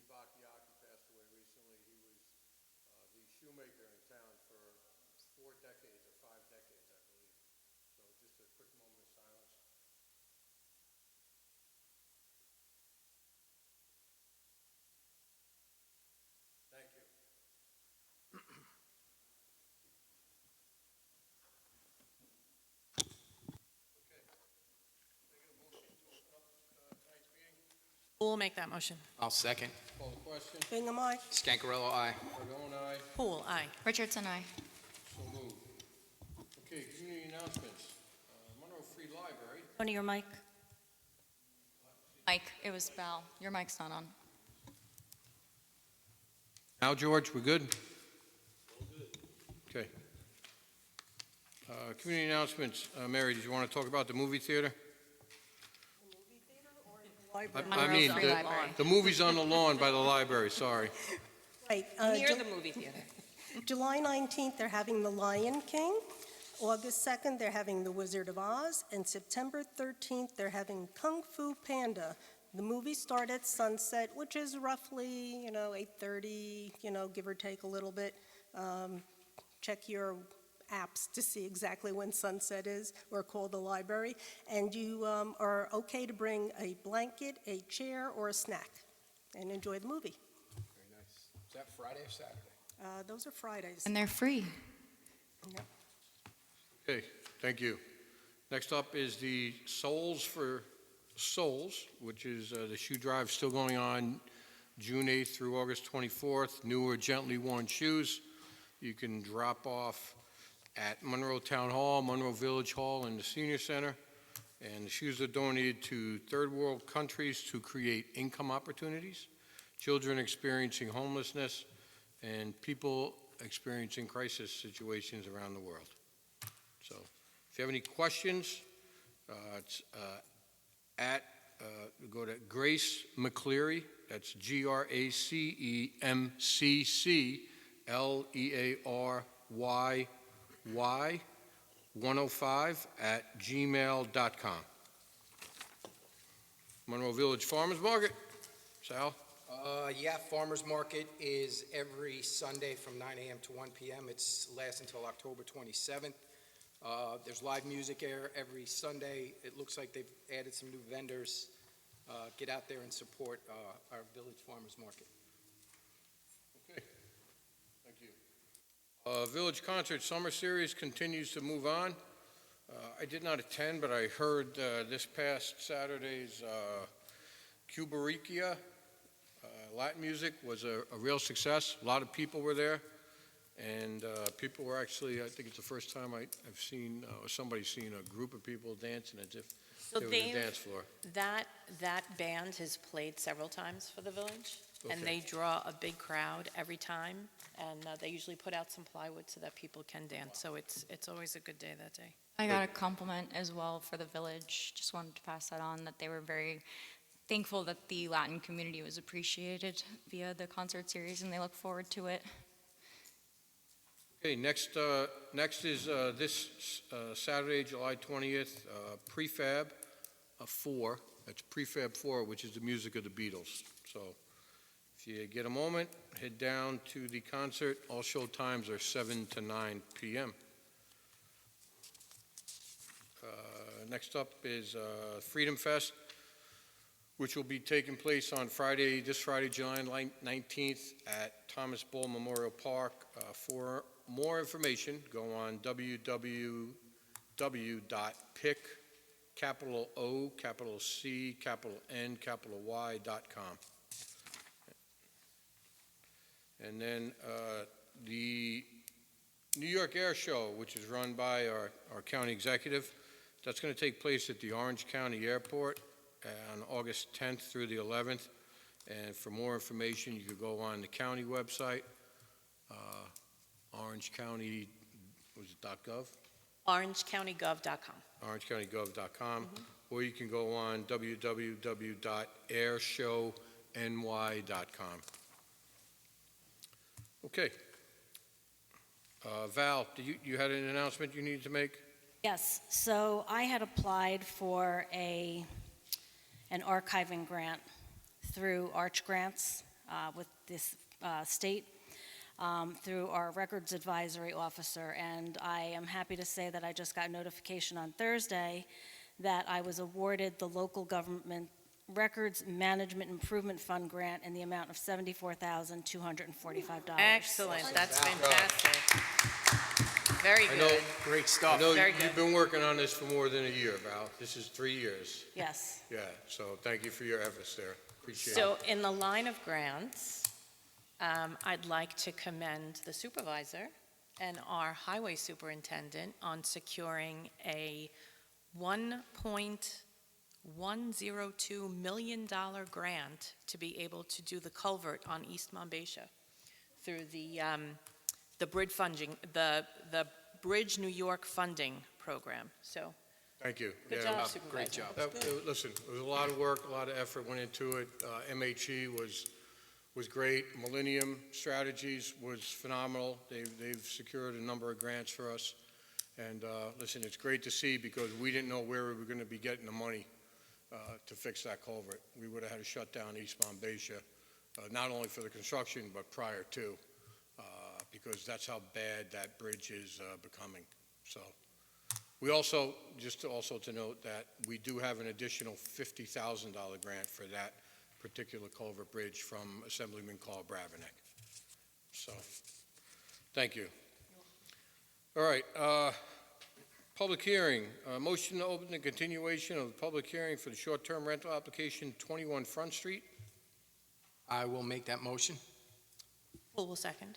Bakayaki passed away recently. He was the shoemaker in town for 4 decades or 5 decades, I believe. So just a quick moment of silence. Thank you. Okay. Can I get a motion to open up tonight's meeting? Who will make that motion? I'll second. Call the question. Bingham, aye. Scancarello, aye. Cardone, aye. Poole, aye. Richardson, aye. So moved. Okay, community announcements. Monroe Free Library. Tony, your mic. Mike, it was Val. Your mic's not on. Now, George, we're good? Okay. Community announcements. Mary, did you want to talk about the movie theater? I Monroe mean, Free Library. the movie's on the lawn by the library, sorry. Right, Near the movie theater. July 19th, they're having The Lion King. August 2nd, they're having The Wizard of Oz. And September 13th, they're having Kung Fu Panda. The movie starts at sunset, which is roughly, 8:30, give or take a little bit. Check your apps to see exactly when sunset is, or call the library. And you are okay to bring a blanket, a chair, or a snack, and enjoy the movie. Very nice. Is that Friday or Saturday? Those are Fridays. And they're free. Yep. Okay, thank you. Next up is the Souls for Souls, which is the shoe drive still going on June 8th through August 24th. Newer, gently worn shoes. You can drop off at Monroe Town Hall, Monroe Village Hall, and the Senior Center. And the shoes are donated to third world countries to create income opportunities, children experiencing homelessness, and people experiencing crisis situations around the world. So if you have any questions, it's go to Grace McCleary, that's GRACEMCCLEARYY 105 at gmail.com. Monroe Village Farmers Market. Sal? Yeah, Farmers Market is every Sunday from 9 a.m. to 1 p.m. It's lasts until October 27th. There's live music every Sunday. It looks like they've added some new vendors. Get out there and support our Village Farmers Market. Okay, thank you. Village Concert Summer Series continues to move on. I did not attend, but I heard this past Saturday's Cubaricia Latin music was a real success. A lot of people were there, and people were actually, I think it's the first time I've seen, somebody's seen a group of people dancing as if So they were on the dance floor. that band has played several times for the village, and Okay. they draw a big crowd every time, and they usually put out some plywood so that people can dance, so it's always a good day that day. I got a compliment as well for the village. Just wanted to pass that on, that they were very thankful that the Latin community was appreciated via the concert series, and they look forward to it. Okay, next is this Saturday, July 20th, Prefab 4. That's Prefab 4, which is the music of the Beatles. So if you get a moment, head down to the concert. All show times are 7 to 9 p.m. Next up is Freedom Fest, which will be taking place on this Friday, July 19th at Thomas Bull Memorial Park. For more information, go on www.pick.y.com. And then the New York Air Show, which is run by our county executive, that's going to take place at the Orange County Airport on August 10th through the 11th. And for more information, you could go on the county website, orangecounty, .gov? OrangeCountyGov.com. OrangeCountyGov.com, or you can go on www.airshowny.com. Okay. Val, you had an announcement you needed to make? Yes, so I had applied for an archiving grant through Arch Grants. with this state through our records advisory officer. And I am happy to say that I just got notification on Thursday that I was awarded the local government Records Management Improvement Fund grant in the amount of $74,245. Excellent, that's fantastic. Very I know, good. Great I stuff. know Very you've good. been working on this for more than a year, Val. This is 3 years. Yes. Yeah, so thank you for your efforts there. Appreciate it. So in the line of grants, I'd like to commend the supervisor and our highway superintendent on securing a $1.102 million grant to be able to do the culvert on East Monbassia through the bridge funding, the Bridge New York funding program. So, Thank you. good Yeah, job, Great Supervisor. job. Listen, it was a lot of work, a lot of effort went into it. MHE was great. Millennium Strategies was phenomenal. They've secured a number of grants for us. And listen, it's great to see because we didn't know where we were going to be getting the money to fix that culvert. We would have had to shut down East Monbassia, not only for the construction, but prior to, because that's how bad that bridge is becoming. So we also, just to note that we do have an additional $50,000 grant for that particular culvert bridge from Assemblyman Carl Bravenek. So, thank you. All right, public hearing, motion to open the continuation of the public hearing for the short-term rental application 21 Front Street. I will make that motion. Poole will second.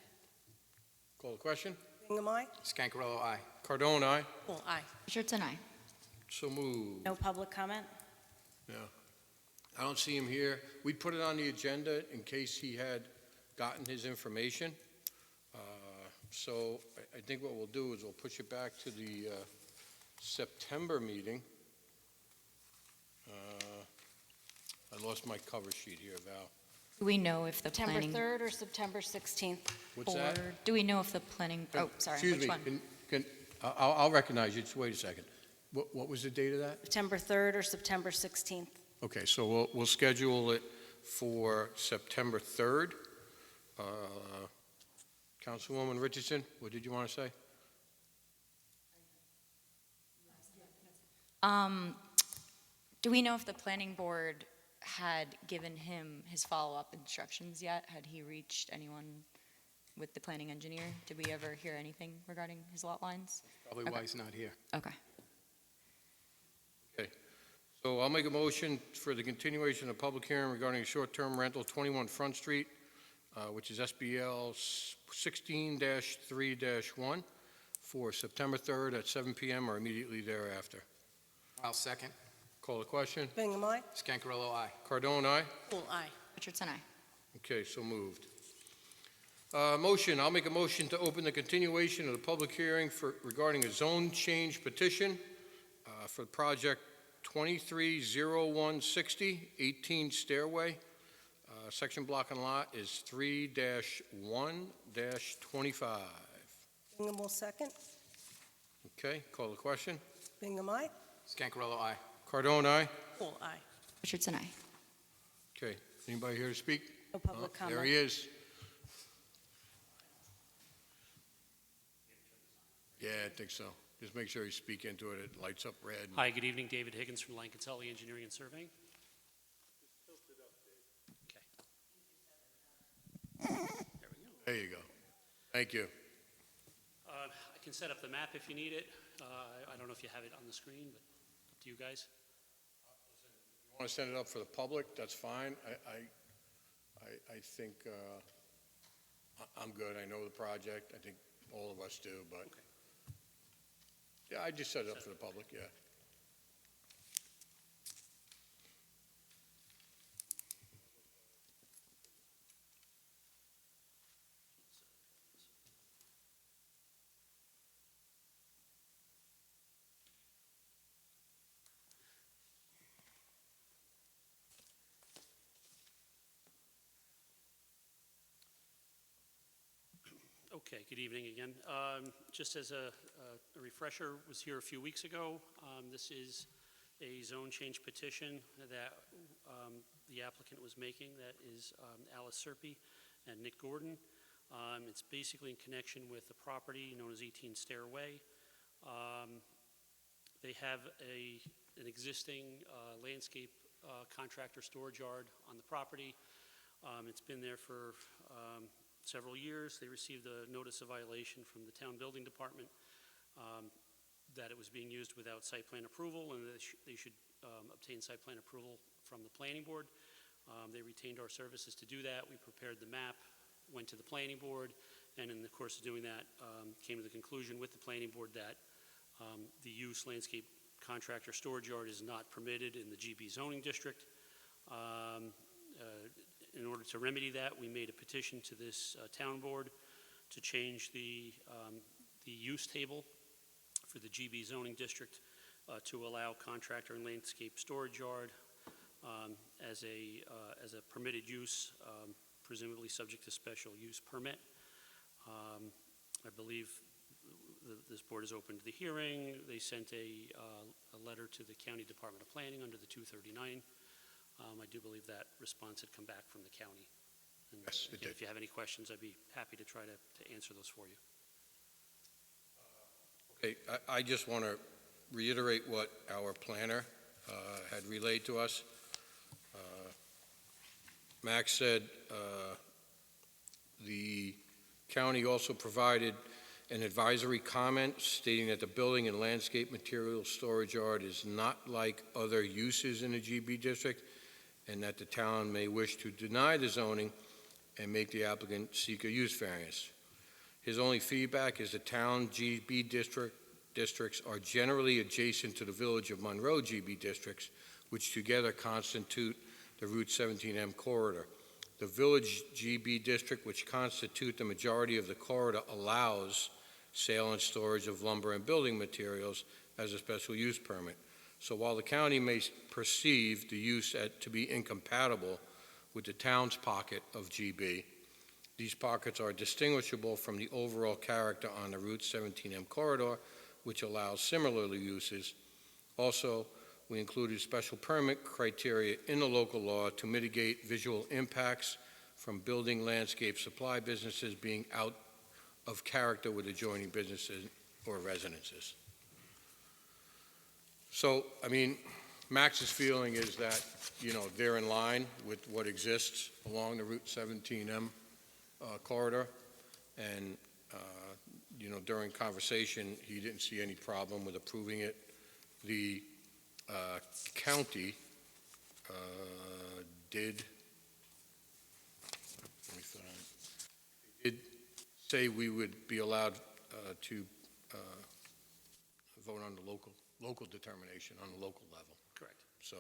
Call the question. Bingham, aye. Scancarello, aye. Cardone, aye. Poole, aye. Richardson, aye. So moved. No public comment? Yeah. I don't see him here. We'd put it on the agenda in case he had gotten his information. So I think what we'll do is we'll push it back to the September meeting. I lost my cover sheet here, Val. Do we know if the September planning 3rd or September 16th? What's that? board, do we know if the planning, oh, sorry, Excuse which me, one? I'll recognize you. Just wait a second. What was the date of that? September 3rd or September 16th? Okay, so we'll schedule it for September 3rd. Councilwoman Richardson, what did you want to say? Do we know if the planning board had given him his follow-up instructions yet? Had he reached anyone with the planning engineer? Did we ever hear anything regarding his lot lines? Probably why he's not here. Okay. So I'll make a motion for the continuation of public hearing regarding a short-term rental 21 Front Street, which is SBL 16-3-1, for September 3rd at 7 p.m. or immediately thereafter. I'll second. Call the question. Bingham, aye. Scancarello, aye. Cardone, aye. Poole, aye. Richardson, aye. Okay, so moved. I'll make a motion to open the continuation of the public hearing regarding a zone change petition for project 230160, 18 Stairway. Section block and lot is 3-1-25. Bingham will second. Okay, call the question. Bingham, aye. Scancarello, aye. Cardone, aye. Poole, aye. Richardson, aye. Okay, anybody here to speak? No public Oh, comment. there he is. Yeah, I think so. Just make sure you speak into it. It lights up red. Hi, good evening. David Higgins from Lancaselli Engineering and Surveying. Okay. There we go. There you go. Thank you. I can set up the map if you need it. I don't know if you have it on the screen, but up to you guys. You want to send it up for the public, that's fine. I think I'm good. I know the project. I think all of us do, but Okay. yeah, I just set it up for the public, yeah. Okay, good evening again. Just as a refresher, was here a few weeks ago. This is a zone change petition that the applicant was making. That is Alice Serpy and Nick Gordon. It's basically in connection with the property known as 18 Stairway. They have an existing landscape contractor storage yard on the property. It's been there for several years. They received a notice of violation from the town building department that it was being used without site plan approval, and they should obtain site plan approval from the planning board. They retained our services to do that. We prepared the map, went to the planning board, and in the course of doing that, came to the conclusion with the planning board that the use landscape contractor storage yard is not permitted in the GB zoning district. In order to remedy that, we made a petition to this town board to change the use table for the GB zoning district to allow contractor and landscape storage yard as a permitted use, presumably subject to special use permit. I believe this board has opened the hearing. They sent a letter to the County Department of Planning under the 239. I do believe that response had come back from the county. And Yes, it again, did. if you have any questions, I'd be happy to try to answer those for you. Okay, I just want to reiterate what our planner had relayed to us. Max said the county also provided an advisory comment stating that the building and landscape material storage yard is not like other uses in the GB district, and that the town may wish to deny the zoning and make the applicant seek a use variance. His only feedback is the town GB districts are generally adjacent to the village of Monroe GB districts, which together constitute the Route 17M corridor. The village GB district, which constitute the majority of the corridor, allows sale and storage of lumber and building materials as a special use permit. So while the county may perceive the use to be incompatible with the town's pocket of GB, these pockets are distinguishable from the overall character on the Route 17M corridor, which allows similar uses. Also, we included special permit criteria in the local law to mitigate visual impacts from building landscape supply businesses being out of character with adjoining businesses or residences. So, I mean, Max's feeling is that, they're in line with what exists along the Route 17M corridor. And, during conversation, he didn't see any problem with approving it. The county did say we would be allowed to vote on the local determination on the local level. Correct. So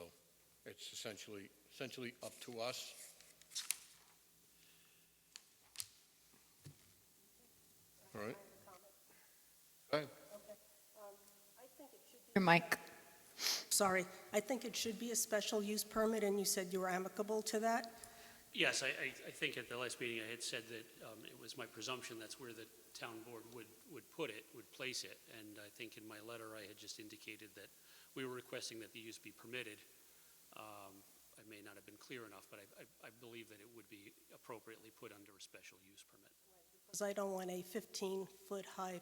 it's essentially up to us. All right. Go ahead. Your mic. Sorry, I think it should be a special use permit, and you said you were amicable to that? Yes, I think at the last meeting I had said that it was my presumption that's where the town board would place it. And I think in my letter I had just indicated that we were requesting that the use be permitted. I may not have been clear enough, but I believe that it would be appropriately put under a special use permit. Because I don't want a 15-foot-high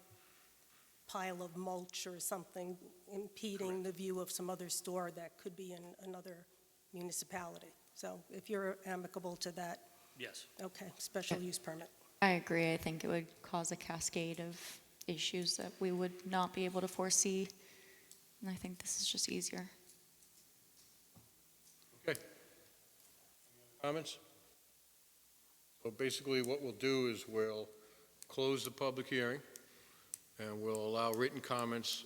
pile of mulch or something impeding the view of some other store that could be in another municipality. So if you're amicable to that, Yes. okay, special use permit. I agree. I think it would cause a cascade of issues that we would not be able to foresee. And I think this is just easier. Okay. Comments? So basically what we'll do is we'll close the public hearing and we'll allow written comments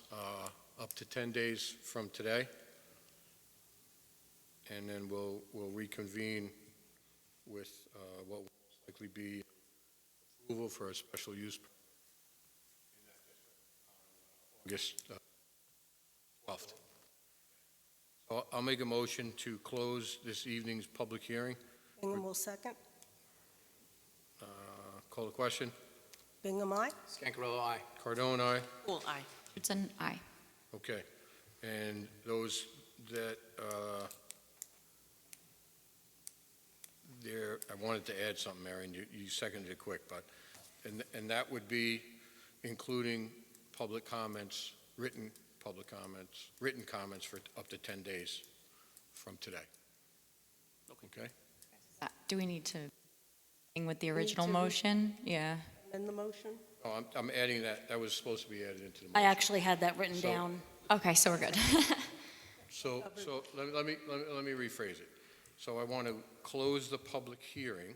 up to 10 days from today. And then we'll reconvene with what will likely be approval for a special use in that district on August 12th. So I'll make a motion to close this evening's public hearing. Bingham will second. Call the question. Bingham, aye? Scancarello, aye. Cardone, aye. Cool, aye. It's an aye. Okay. And those that there, I wanted to add something, Marion, you seconded it quick, but, and that would be including public comments, written public comments, written comments for up to 10 days from today. Okay? Do we need to, with the need original to motion? Yeah. Amend the motion? Oh, I'm adding that, that was supposed to be added into the I motion. actually had that written So- down. Okay, so we're good. So let me rephrase it. So I want to close the public hearing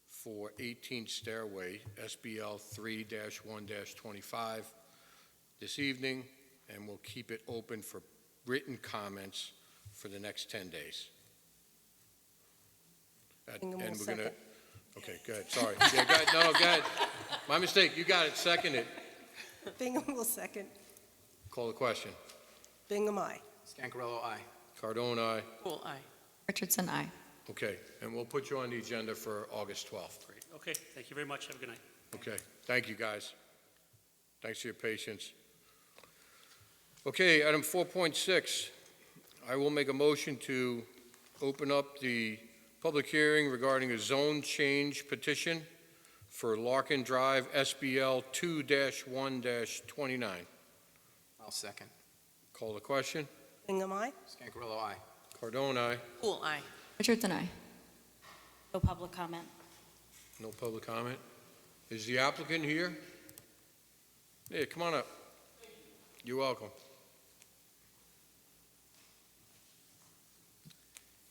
for 18 Stairway, SBL 3-1-25 this evening, and we'll keep it open for written comments for the next 10 days. Bingham will And we're going to, second. okay, go ahead, sorry. Yeah, go ahead, no, go ahead. My mistake, you got it, second it. Bingham will second. Call the question. Bingham, aye. Scancarello, aye. Cardone, aye. Pool eye. Richardson, aye. Okay, and we'll put you on the agenda for August 12th. Great. Okay, thank you very much. Have a good night. Okay, thank you, guys. Thanks for your patience. Okay, item 4.6, I will make a motion to open up the public hearing regarding a zone change petition for Larkin Drive, SBL 2-1-29. I'll second. Call the question. Bingham, aye. Scancarello, aye. Cardone, aye. Pool eye. Richardson, aye. No public comment. No public comment. Is the applicant here? Yeah, come on up. You're welcome.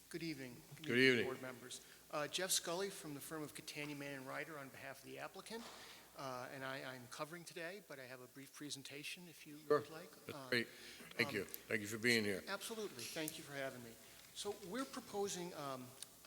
Good evening. Good evening. Board members. Jeff Scully from the firm of Catania, Mann and Ryder on behalf of the applicant. And I'm covering today, but I have a brief presentation if you Sure. would like. That's great. Thank you. Thank you for being here. Absolutely. Thank you for having me. So we're proposing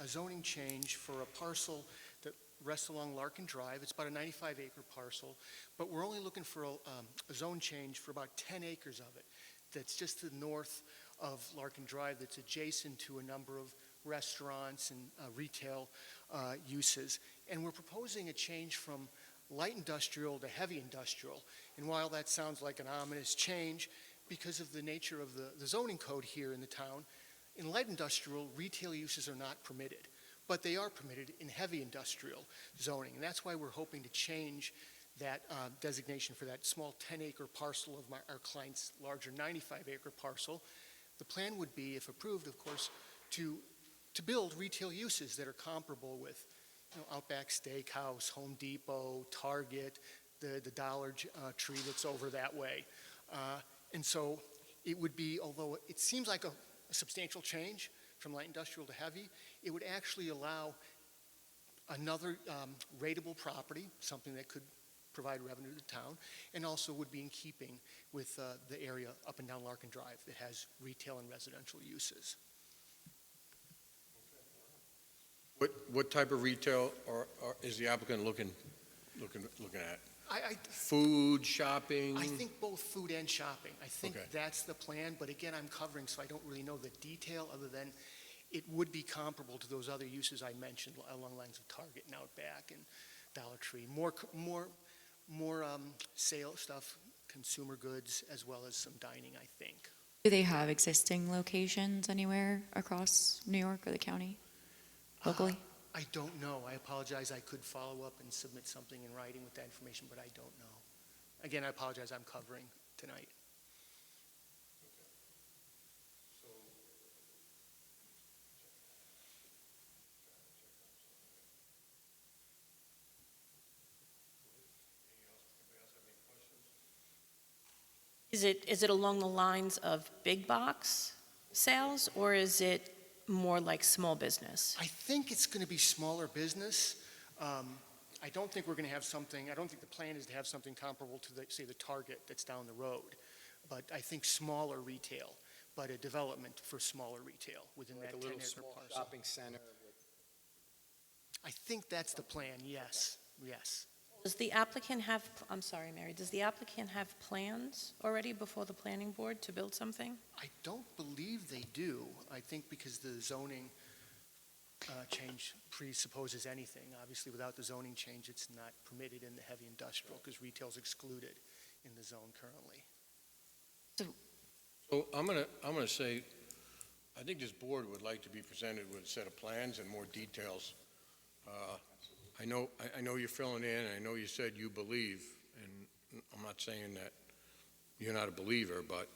a zoning change for a parcel that rests along Larkin Drive. It's about a 95-acre parcel, but we're only looking for a zone change for about 10 acres of it. That's just to the north of Larkin Drive, that's adjacent to a number of restaurants and retail uses. And we're proposing a change from light industrial to heavy industrial. And while that sounds like an ominous change, because of the nature of the zoning code here in the town, in light industrial, retail uses are not permitted, but they are permitted in heavy industrial zoning. And that's why we're hoping to change that designation for that small 10-acre parcel of our client's larger 95-acre parcel. The plan would be, if approved, of course, to build retail uses that are comparable with Outback Steakhouse, Home Depot, Target, the Dollar Tree that's over that way. And so it would be, although it seems like a substantial change from light industrial to heavy, it would actually allow another rateable property, something that could provide revenue to the town, and also would be in keeping with the area up and down Larkin Drive that has retail and residential uses. What type of retail is the applicant looking at? I Food, shopping? think both food and shopping. I think Okay. that's the plan, but again, I'm covering, so I don't really know the detail other than it would be comparable to those other uses I mentioned along the lines of Target and Outback and Dollar Tree. More sale stuff, consumer goods, as well as some dining, I think. Do they have existing locations anywhere across New York or the county, locally? I don't know. I apologize. I could follow up and submit something in writing with that information, but I don't know. Again, I apologize. I'm covering tonight. Is it along the lines of big box sales, or is it more like small business? I think it's going to be smaller business. I don't think we're going to have something, I don't think the plan is to have something comparable to, say, the Target that's down the road. But I think smaller retail, but a development for smaller retail within Like that a little 10-acre small parcel. shopping center. I think that's the plan, yes, yes. Does the applicant have, I'm sorry, Mary, does the applicant have plans already before the planning board to build something? I don't believe they do. I think because the zoning change presupposes anything. Obviously, without the zoning change, it's not permitted in the heavy industrial because retail's excluded in the zone currently. So I'm gonna say, I think this board would like to be presented with a set of plans and more details I know you're filling in, I know you said you believe, and I'm not saying that you're not a believer, but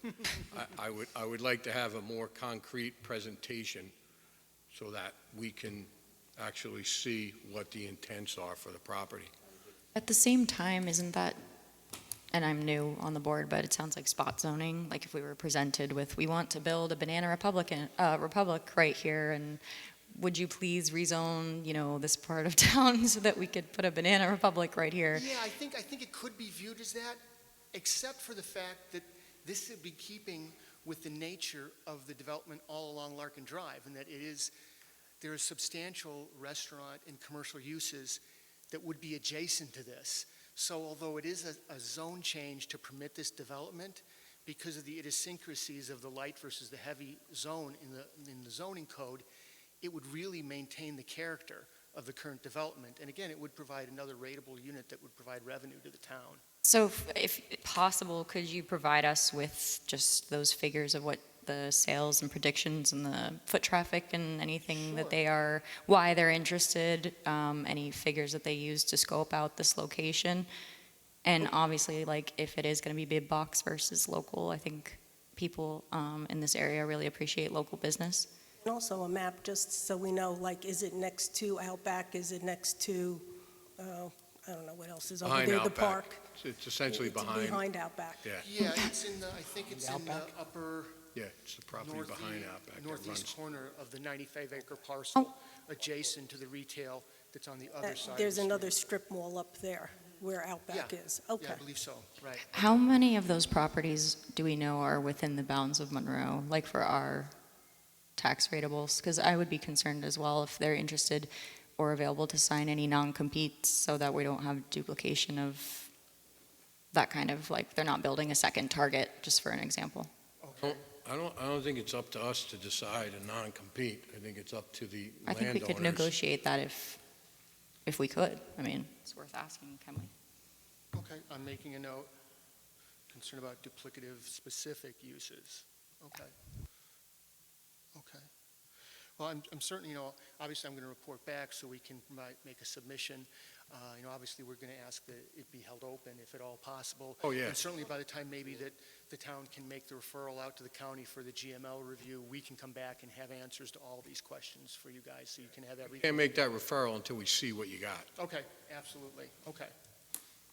I would like to have a more concrete presentation so that we can actually see what the intents are for the property. At the same time, isn't that, and I'm new on the board, but it sounds like spot zoning, like if we were presented with, we want to build a banana republic right here, and would you please rezone, this part of town so that we could put a banana republic right here? Yeah, I think it could be viewed as that, except for the fact that this would be keeping with the nature of the development all along Larkin Drive, and that there is substantial restaurant and commercial uses that would be adjacent to this. So although it is a zone change to permit this development, because of the idiosyncrasies of the light versus the heavy zone in the zoning code, it would really maintain the character of the current development. And again, it would provide another rateable unit that would provide revenue to the town. So if possible, could you provide us with just those figures of what the sales and predictions and the foot traffic and anything that they are, why they're interested, any figures that they use to scope out this location? And obviously, like, if it is going to be big box versus local, I think people in this area really appreciate local business. And also a map, just so we know, like, is it next to Outback? Is it next to, I don't know what else is over Behind there, the Outback. park? It's essentially It's behind, behind Outback. yeah, Yeah, it's I think it's in the upper yeah, it's the property behind Outback that runs. northeast corner of the 95-acre parcel, Oh. adjacent to the retail that's on the other side. of There's the street. another strip mall up there where Outback is. Okay. Yeah, I believe so, right. How many of those properties do we know are within the bounds of Monroe, like for our tax ratables? Because I would be concerned as well if they're interested or available to sign any non-competes so that we don't have duplication of that kind of, like, they're not building a second Target, just for an example. Okay. I don't think it's up to us to decide a non-compete. I think it's up to the I think we could landowners. negotiate that if we could. I mean, it's worth asking, can we? Okay, I'm making a note. Concern about duplicative specific uses. Okay. Okay. Well, I'm certain, obviously I'm going to report back so we can make a submission. Obviously we're going to ask that it be held open if at all possible. Oh, yeah. And certainly by the time maybe that the town can make the referral out to the county for the GML review, we can come back and have answers to all these questions for you guys so you can have everything. Can't make that referral until we see what you got. Okay, absolutely. Okay.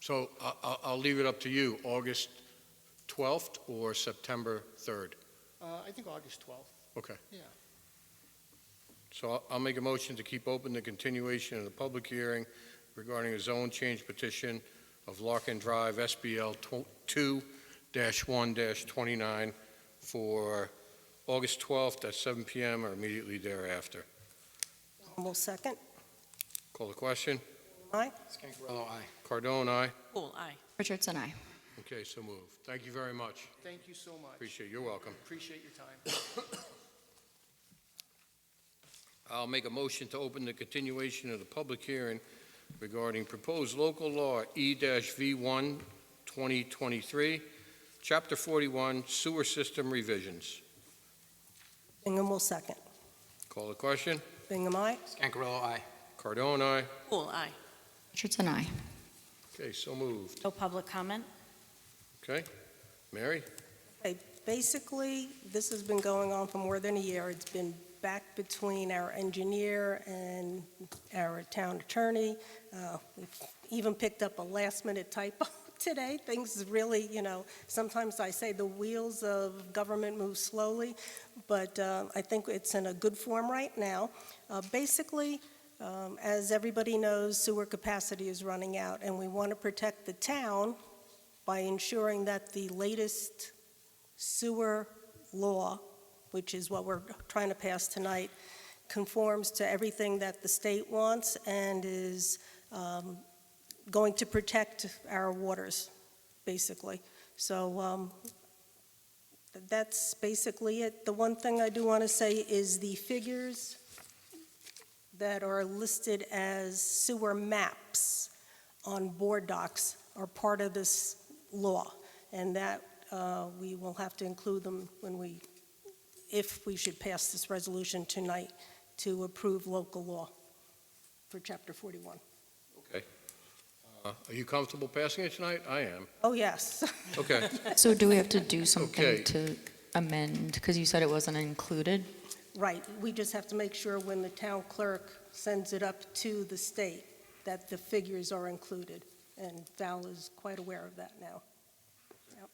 So I'll leave it up to you, August 12th or September 3rd? I think August 12th. Okay. Yeah. So I'll make a motion to keep open the continuation of the public hearing regarding a zone change petition of Larkin Drive, SBL 2-1-29 for August 12th at 7 PM or immediately thereafter. Will second. Call the question. Aye. Scangarello, aye. Cardone, aye. Poole, aye. Richardson, aye. Okay, so moved. Thank you very much. Thank you so much. Appreciate it. You're welcome. Appreciate your time. I'll make a motion to open the continuation of the public hearing regarding proposed local law E-V1 2023, Chapter 41, Sewer System Revisions. Bingham will second. Call the question. Bingham, aye. Scangarello, aye. Cardone, aye. Poole, aye. Richardson, aye. Okay, so moved. No public comment? Okay. Mary? Okay, basically, this has been going on for more than a year. It's been back between our engineer and our town attorney. We've even picked up a last-minute typo today. Things really, sometimes I say the wheels of government move slowly, but I think it's in a good form right now. Basically, as everybody knows, sewer capacity is running out, and we want to protect the town by ensuring that the latest sewer law, which is what we're trying to pass tonight, conforms to everything that the state wants and is going to protect our waters, basically. So that's basically it. The one thing I do want to say is the figures that are listed as sewer maps on board docs are part of this law, and that we will have to include them if we should pass this resolution tonight to approve local law. for Chapter 41. Okay. Are you comfortable passing it tonight? I am. Oh, yes. Okay. So do we have to do Okay. something to amend, because you said it wasn't included? Right, we just have to make sure when the town clerk sends it up to the state that the figures are included, and Val is quite aware of that now. Yep.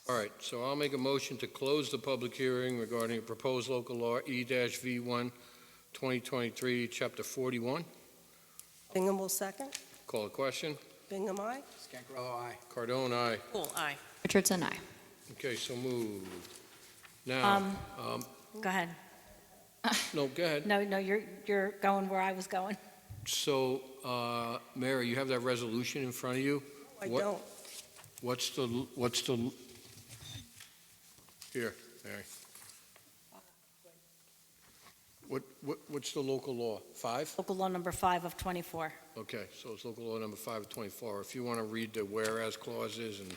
All right, so I'll make a motion to close the public hearing regarding a proposed local law E-V1 2023, Chapter 41. Bingham will second. Call a question. Bingham, aye. Scancarello, aye. Cardone, aye. Pool, aye. Richardson, aye. Okay, so moved. Now, Go ahead. no, go ahead. No, you're going where I was going. So, Mary, you have that resolution in front of you? I What- don't. What's the, here, Mary. What's the local law? 5? Local law number 5 of 24. Okay, so it's local law number 5 of 24. If you want to read the whereas clauses and,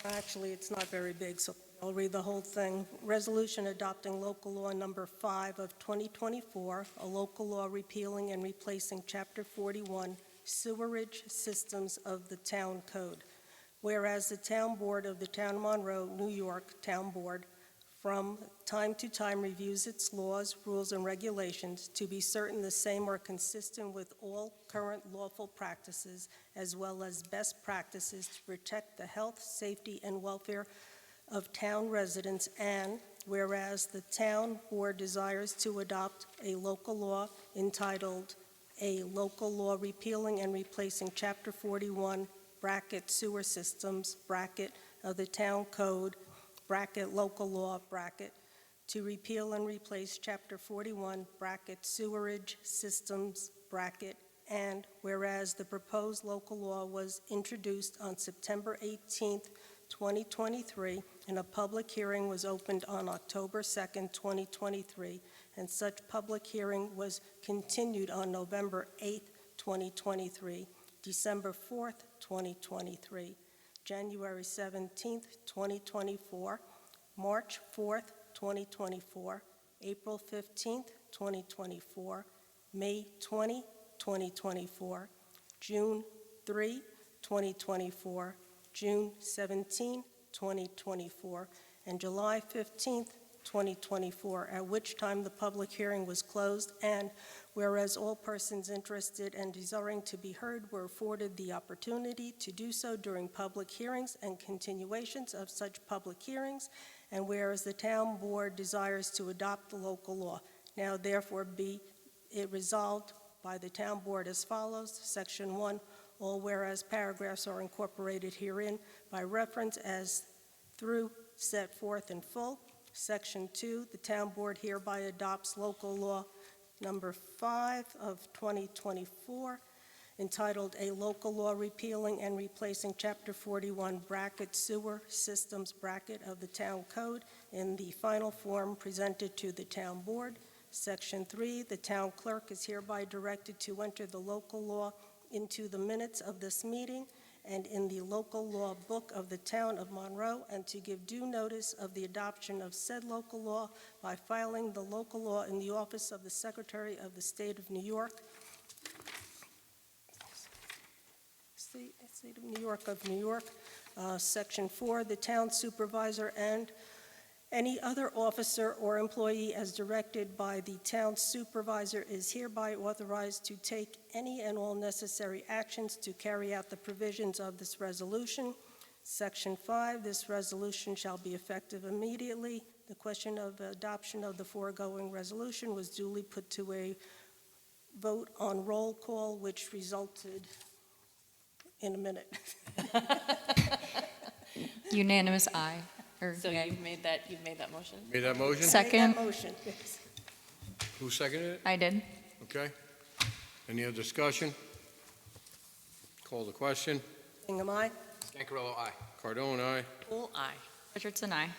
Actually, it's not very big, so I'll read the whole thing. Resolution adopting local law number 5 of 2024, a local law repealing and replacing Chapter 41, sewerage systems of the town code. Whereas the town board of the town of Monroe, New York Town Board, from time to time reviews its laws, rules, and regulations to be certain the same are consistent with all current lawful practices, as well as best practices to protect the health, safety, and welfare of town residents, and whereas the town board desires to adopt a local law entitled A Local Law Repealing and Replacing Chapter 41, bracket sewer systems, bracket of the town code, bracket local law, bracket, to repeal and replace Chapter 41, bracket sewerage systems, bracket, and whereas the proposed local law was introduced on September 18th, 2023, and a public hearing was opened on October 2nd, 2023, and such public hearing was continued on November 8th, 2023, December 4th, 2023, January 17th, 2024, March 4th, 2024, April 15th, 2024, May 20, 2024, June 3, 2024, June 17, 2024, and July 15th, 2024, at which time the public hearing was closed, and whereas all persons interested and desiring to be heard were afforded the opportunity to do so during public hearings and continuations of such public hearings, and whereas the town board desires to adopt the local law. Now therefore be it resolved by the town board as follows. Section 1, all whereas paragraphs are incorporated herein by reference as through set forth in full. Section 2, the town board hereby adopts local law number 5 of 2024, entitled A Local Law Repealing and Replacing Chapter 41, bracket sewer systems, bracket of the town code, in the final form presented to the town board. Section 3, the town clerk is hereby directed to enter the local law into the minutes of this meeting and in the local law book of the town of Monroe, and to give due notice of the adoption of said local law by filing the local law in the office of the Secretary of the State of New York. State of New York. Section 4, the town supervisor and any other officer or employee as directed by the town supervisor is hereby authorized to take any and all necessary actions to carry out the provisions of this resolution. Section 5, this resolution shall be effective immediately. The question of adoption of the foregoing resolution was duly put to a vote on roll call, which resulted in a minute. Unanimous aye. Or So yay. you've made that motion? made that motion? Second. That motion, yes. Who seconded it? I did. Okay. Any other discussion? Call the question. Bingham, aye. Scancarello, aye. Cardone, aye. Pool, aye. Richardson, aye.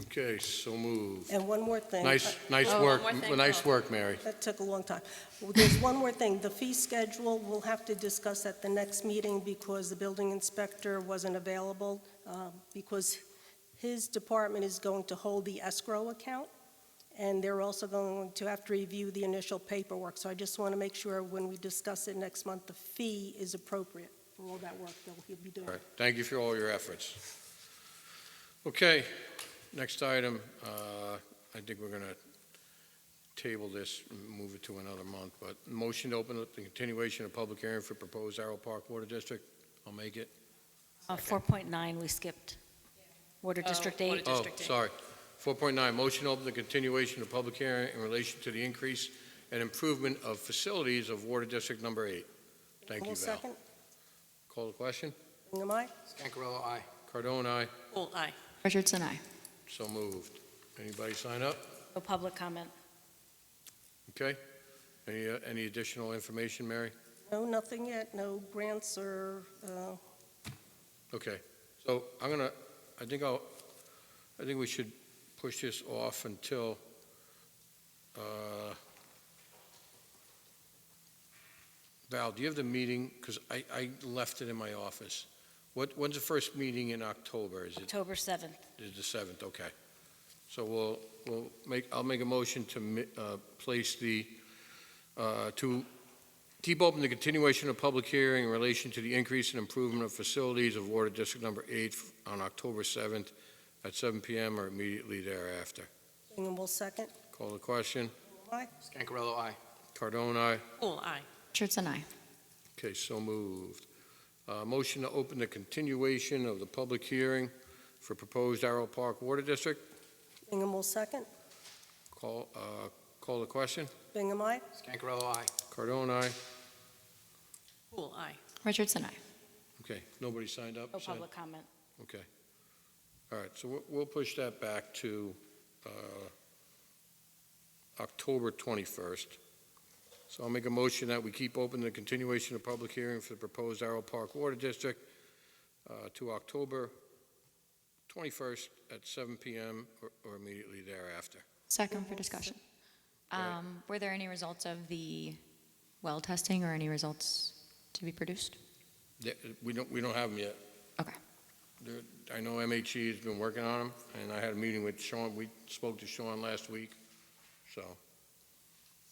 Okay, so moved. And one more thing. Nice Oh, work, one more thing. nice work, Mary. That took a long time. Well, there's one more thing. The fee schedule we'll have to discuss at the next meeting because the building inspector wasn't available, because his department is going to hold the escrow account, and they're also going to have to review the initial paperwork. So I just want to make sure when we discuss it next month, the fee is appropriate for all that work that he'll be doing. All right, thank you for all your efforts. Okay, next item, I think we're going to table this and move it to another month, but motion to open up the continuation of public hearing for proposed Arrow Park Water District. I'll make it. 4.9, we skipped. Water District 8. Water Oh, District eight. sorry. 4.9, motion to open the continuation of public hearing in relation to the increase and improvement of facilities of Water District Number 8. Thank you, Will Val. second. Call the question? Bingham, aye? Scancarello, aye. Cardone, aye. Full aye. Richardson, aye. So moved. Anybody sign up? No public comment. Okay. Any additional information, Mary? No, nothing yet, no grants or, Okay. So I think we should push this off until, Val, do you have the meeting? Because I left it in my office. When's the first meeting in October? Is it October 7th. the 7th? Okay. So I'll make a motion to place to keep open the continuation of public hearing in relation to the increase and improvement of facilities of Water District Number 8 on October 7th at 7 PM or immediately thereafter. Bingham will second. Call the question. Aye. Scancarello, aye. Cardone, aye. Full aye. Richardson, aye. Okay, so moved. Motion to open the continuation of the public hearing for proposed Arrow Park Water District. Bingham will second. Call the question. Bingham, aye? Scancarello, aye. Cardone, aye. Full aye. Richardson, aye. Okay, nobody signed up? No Signed- public comment. Okay. All right, so we'll push that back to October 21st. So I'll make a motion that we keep open the continuation of public hearing for the proposed Arrow Park Water District to October 21st at 7 PM or immediately thereafter. Second for discussion. Right. Were there any results of the well testing or any results to be produced? We don't have them yet. Okay. I know MHE has been working on them, and I had a meeting with Sean. We spoke to Sean last week, so.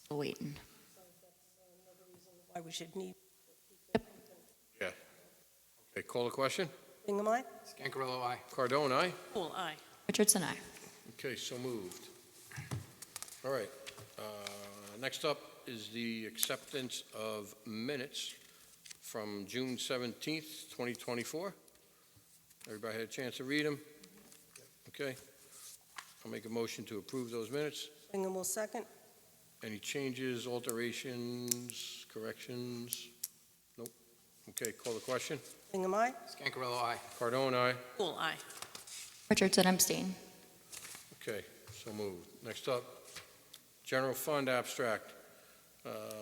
Still waiting. Why we should need. Yeah. Okay, call the question. Bingham, aye? Scancarello, aye. Cardone, aye? Full aye. Richardson, aye. Okay, so moved. All right. Next up is the acceptance of minutes from June 17th, 2024. Everybody had a chance to read them? Okay. I'll make a motion to approve those minutes. Bingham will second. Any changes, alterations, corrections? Nope. Okay, call the question. Bingham, aye? Scancarello, aye. Cardone, aye. Full aye. Richardson, abstain. Okay, so moved. Next up, general fund abstract.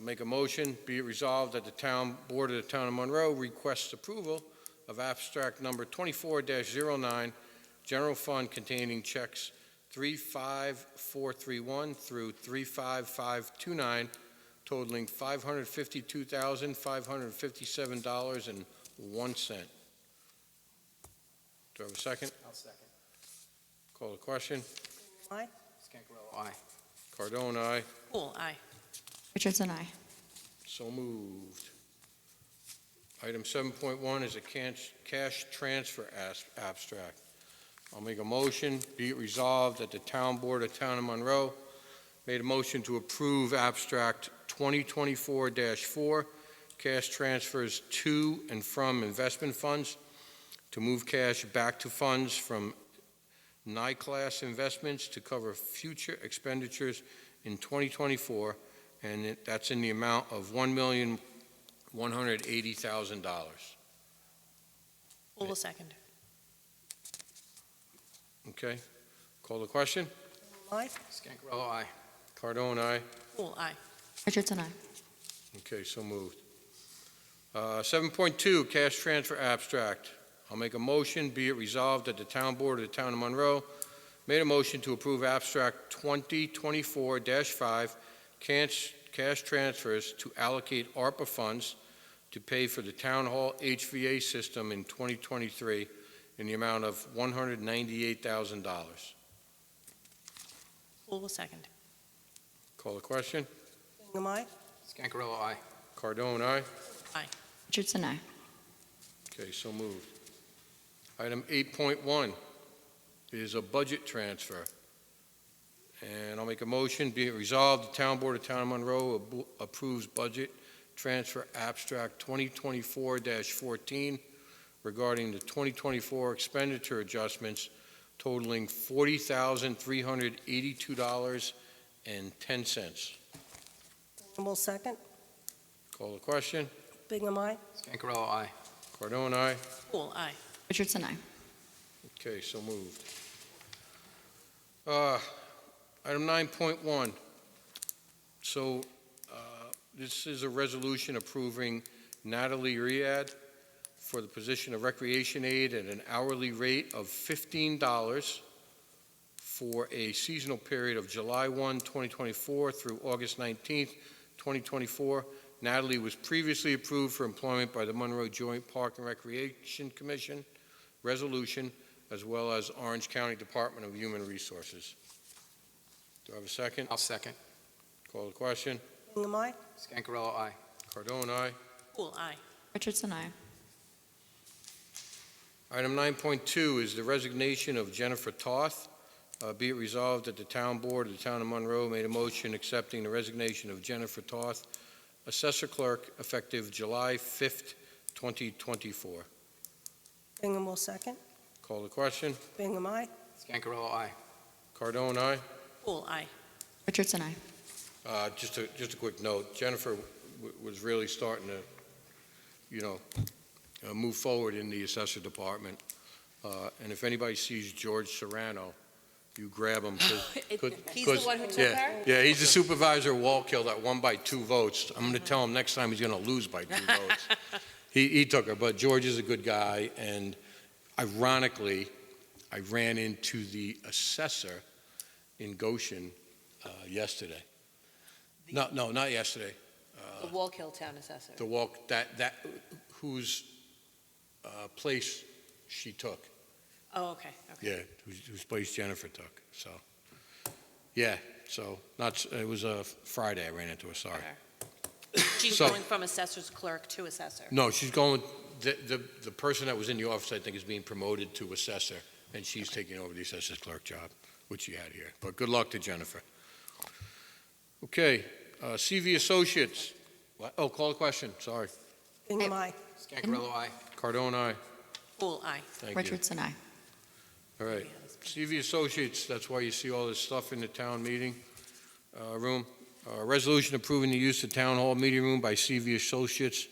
Make a motion, be it resolved that the town board of the town of Monroe requests approval of abstract number 24-09, general fund containing checks 35431 through 35529, totaling $552,557.01. Do I have a second? I'll second. Call the question. Aye? Scancarello, aye. Cardone, aye. Full aye. Richardson, aye. So moved. Item 7.1 is a cash transfer abstract. I'll make a motion, be it resolved that the town board of town of Monroe made a motion to approve abstract 2024-4, cash transfers to and from investment funds, to move cash back to funds from NICLAS investments to cover future expenditures in 2024, and that's in the amount of $1,180,000. Full second. Okay? Call the question? Aye? Scancarello, aye. Cardone, aye. Full aye. Richardson, aye. Okay, so moved. 7.2, cash transfer abstract. I'll make a motion, be it resolved that the town board of the town of Monroe made a motion to approve abstract 2024-5, cash transfers to allocate ARPA funds to pay for the town hall HVA system in 2023 in the amount of $198,000. Poole will second. Call the question. Bingham, aye. Scancarello, aye. Cardone, aye. Richardson, aye. Okay, so moved. Item 8.1 is a budget transfer. And I'll make a motion, be it resolved, the Town Board of Town of Monroe approves budget transfer abstract 2024-14 regarding the 2024 expenditure adjustments totaling $40,382.10. Bingham will second. Call the question. Bingham, aye. Scancarello, aye. Cardone, aye. Poole, aye. Richardson, aye. Okay, so moved. Item 9.1. So, this is a resolution approving Natalie Riad for the position of recreation aide at an hourly rate of $15 for a seasonal period of July 1, 2024 through August 19, 2024. Natalie was previously approved for employment by the Monroe Joint Park and Recreation Commission resolution, as well as Orange County Department of Human Resources. Do I have a second? I'll second. Call the question. Bingham, aye. Scancarello, aye. Cardone, aye. Poole, aye. Richardson, aye. Item 9.2 is the resignation of Jennifer Toth. Be it resolved that the Town Board of the Town of Monroe made a motion accepting the resignation of Jennifer Toth, Assessor Clerk, effective July 5th, 2024. Bingham will second. Call the question. Bingham, aye. Scancarello, aye. Cardone, aye. Poole, aye. Richardson, aye. Just a quick note, Jennifer was really starting to, move forward in the assessor department. And if anybody sees George Serrano, you grab him. He's the one who took her? Yeah, he's the supervisor of Wallkill that won by 2 votes. I'm going to tell him next time he's going to lose by 2 votes. He took her, but George is a good guy, and ironically, I ran into the assessor in Goshen yesterday. No, not yesterday. The Wallkill Town Assessor. Whose place she took. Oh, okay. Yeah, whose place Jennifer took. So, yeah. So it was a Friday. I ran into her. Sorry. She's So- going from assessor's clerk to assessor. No, she's going. The person that was in the office, I think, is being promoted to assessor, and she's taking over the assessor's clerk job, which she had here. But good luck to Jennifer. Okay, CV Associates. What? Oh, call the question. Sorry. Bingham, aye. Scancarello, aye. Cardone, aye. Poole, aye. Thank you. Richardson, aye. All right. CV Associates, that's why you see all this stuff in the town meeting room. Resolution approving the use of Town Hall Meeting Room by CV Associates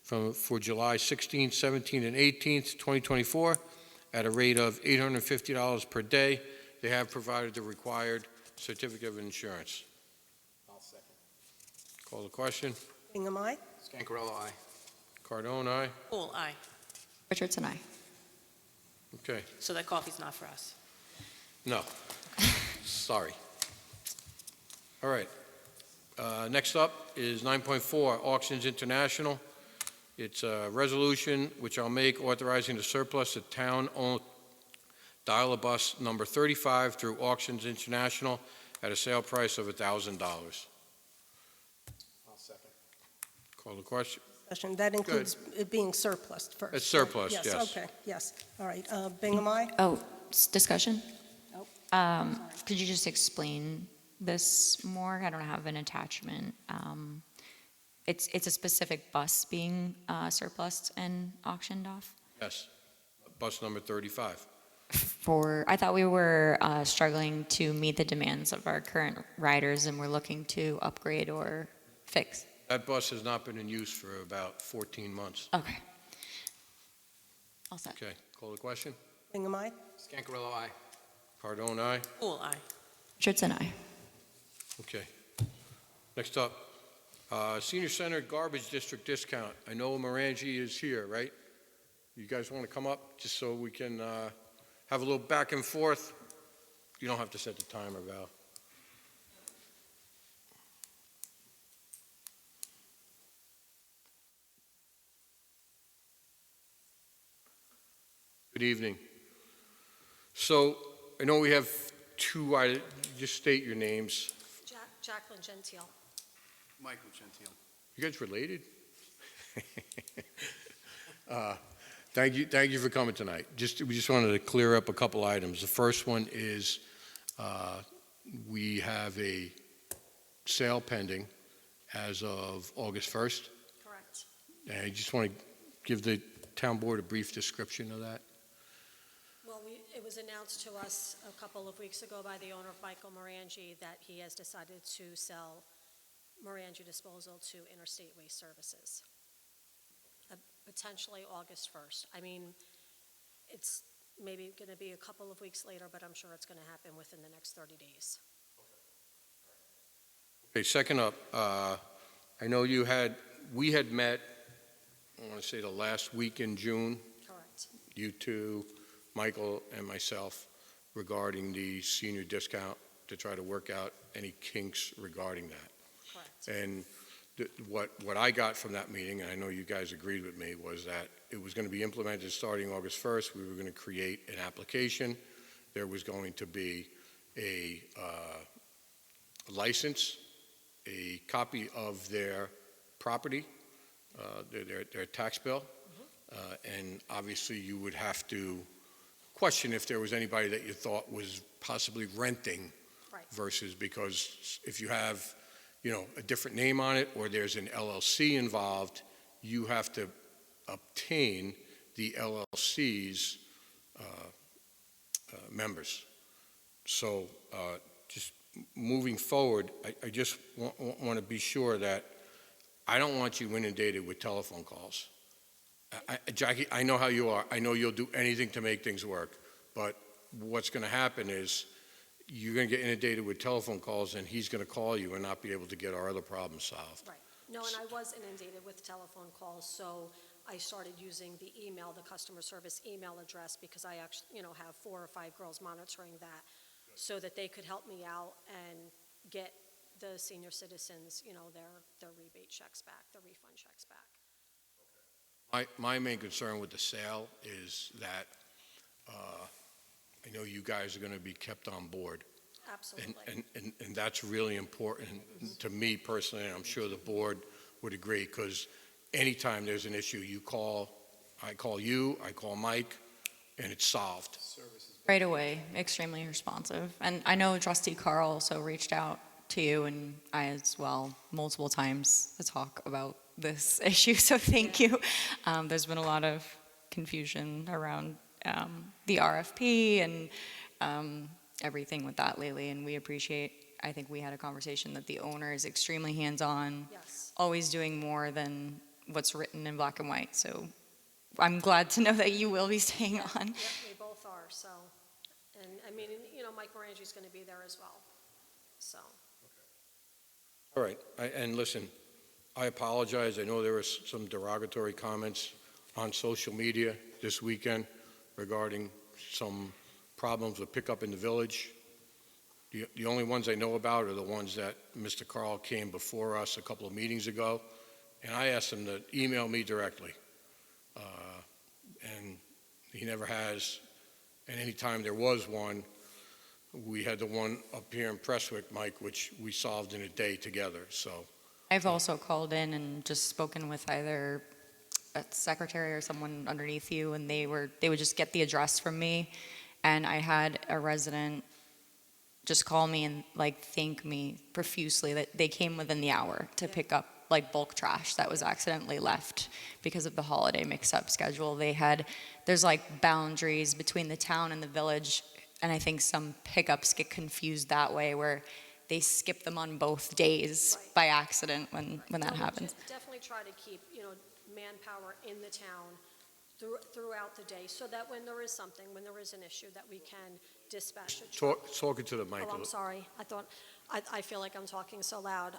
for July 16th, 17th, and 18th, 2024, at a rate of $850 per day. They have provided the required certificate of insurance. I'll second. Call the question. Bingham, aye. Scancarello, aye. Cardone, aye. Poole, aye. Richardson, aye. Okay. So that coffee's not for us. No. Sorry. All right. Next up is 9.4, Auctions International. It's a resolution which I'll make authorizing the surplus of town-owned dial-a-bus number 35 through Auctions International at a sale price of $1,000. I'll second. Call the question. Question, that includes it being surplus first. It's surplus, yes. Okay, yes. All right, Bingham, aye. Oh, discussion? Nope. Could you just explain this more? I don't have an attachment. It's a specific bus being surplused and auctioned off? Yes. Bus number 35. I thought we were struggling to meet the demands of our current riders and we're looking to upgrade or fix. That bus has not been in use for about 14 months. Okay. All set. Okay. Call the question. Bingham, aye. Scancarello, aye. Cardone, aye. Poole, aye. Richardson, aye. Okay. Next up, Senior Center Garbage District discount. I know Morangi is here, right? You guys want to come up just so we can have a little back and forth? You don't have to set the timer, Val. Good evening. So I know we have just state your names. Jacqueline Gentile. Michael Gentile. You guys related? Thank you for coming tonight. We just wanted to clear up a couple items. The first one is, we have a sale pending as of August 1st. Correct. And I just want to give the town board a brief description of that. Well, it was announced to us a couple of weeks ago by the owner of Michael Morangi that he has decided to sell Morangi Disposal to Interstate Waste Services, potentially August 1st. I mean, it's maybe going to be a couple of weeks later, but I'm sure it's going to happen within the next 30 days. Okay, second up, I know we had met, I want to say the last week in June, Correct. you two, Michael and myself, regarding the senior discount to try to work out any kinks regarding that. Correct. And what I got from that meeting, and I know you guys agreed with me, was that it was going to be implemented starting August 1st. We were going to create an application. There was going to be a license, a copy of their property, their tax bill, and obviously you would have to question if there was anybody that you thought was possibly renting Right. versus, because if you have, a different name on it or there's an LLC involved, you have to obtain the LLC's members. So just moving forward, I just want to be sure that I don't want you inundated with telephone calls. Jackie, I know how you are. I know you'll do anything to make things work, but what's going to happen is you're going to get inundated with telephone calls, and he's going to call you and not be able to get our other problems solved. Right. No, and I was inundated with telephone calls, so I started using the email, the customer service email address, because I actually, have 4 or 5 girls monitoring that, so that they could help me out and get the senior citizens, their rebate checks back, their refund checks back. My main concern with the sale is that I know you guys are going to be kept on board. Absolutely. And that's really important to me personally, and I'm sure the board would agree, because anytime there's an issue, I call you, I call Mike, and it's solved. Right away, extremely responsive. And I know Trustee Carl also reached out to you and I as well multiple times to talk about this issue, so thank you. There's been a lot of confusion around the RFP and everything with that lately, and we appreciate, I think we had a conversation that the owner is extremely hands-on, Yes. always doing more than what's written in black and white, so I'm glad to know that you will be staying on. Yep, we both are, so, and I mean, Mike Morangi's going to be there as well, so. All right, and listen, I apologize. I know there were some derogatory comments on social media this weekend regarding some problems with pickup in the village. The only ones I know about are the ones that Mr. Carl came before us a couple of meetings ago, and I asked him to email me directly. And he never has. And anytime there was one, we had the one up here in Prestwick, Mike, which we solved in a day together, so. I've also called in and just spoken with either a secretary or someone underneath you, and they would just get the address from me, and I had a resident just call me and thank me profusely that they came within the hour to pick up bulk trash that was accidentally left because of the holiday mix-up schedule. There's boundaries between the town and the village, and I think some pickups get confused that way where they skip them on both days Right. by accident when that No, we happens. Definitely try to keep, manpower in the town throughout the day, so that when there is something, when there is an issue, that we can dispatch a truck. Talking to the mic. Oh, I'm sorry. I feel like I'm talking so loud.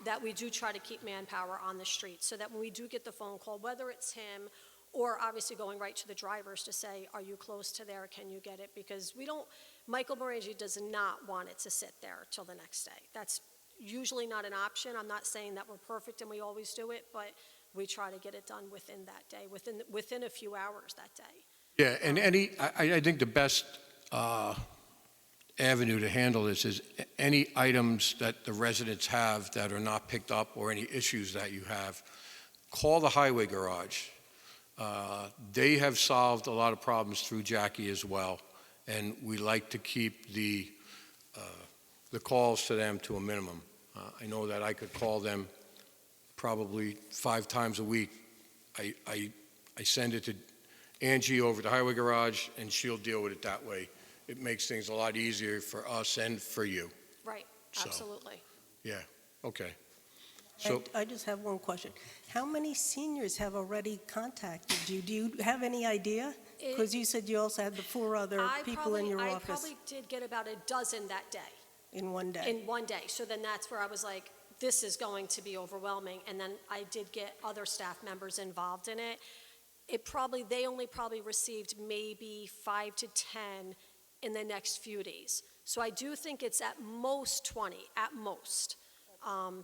That we do try to keep manpower on the street, so that when we do get the phone call, whether it's him or obviously going right to the drivers to say, are you close to there? Can you get it? Because Michael Morangi does not want it to sit there till the next day. That's usually not an option. I'm not saying that we're perfect and we always do it, but we try to get it done within that day, within a few hours that day. Yeah, and I think the best avenue to handle this is any items that the residents have that are not picked up or any issues that you have, call the highway garage. They have solved a lot of problems through Jackie as well, and we like to keep the calls to them to a minimum. I know that I could call them probably 5 times a week. I send it to Angie over at the highway garage, and she'll deal with it that way. It makes things a lot easier for us and for you. Right, So- absolutely. Yeah, okay. So, I just have one question. How many seniors have already contacted you? Do you have any idea? Because you said you also had the 4 other people in your I office probably did get about a dozen that day, in one day. in one day. So then that's where I was like, this is going to be overwhelming. And then I did get other staff members involved in it. They only probably received maybe 5 to 10 in the next few days. So I do think it's at most 20, at most.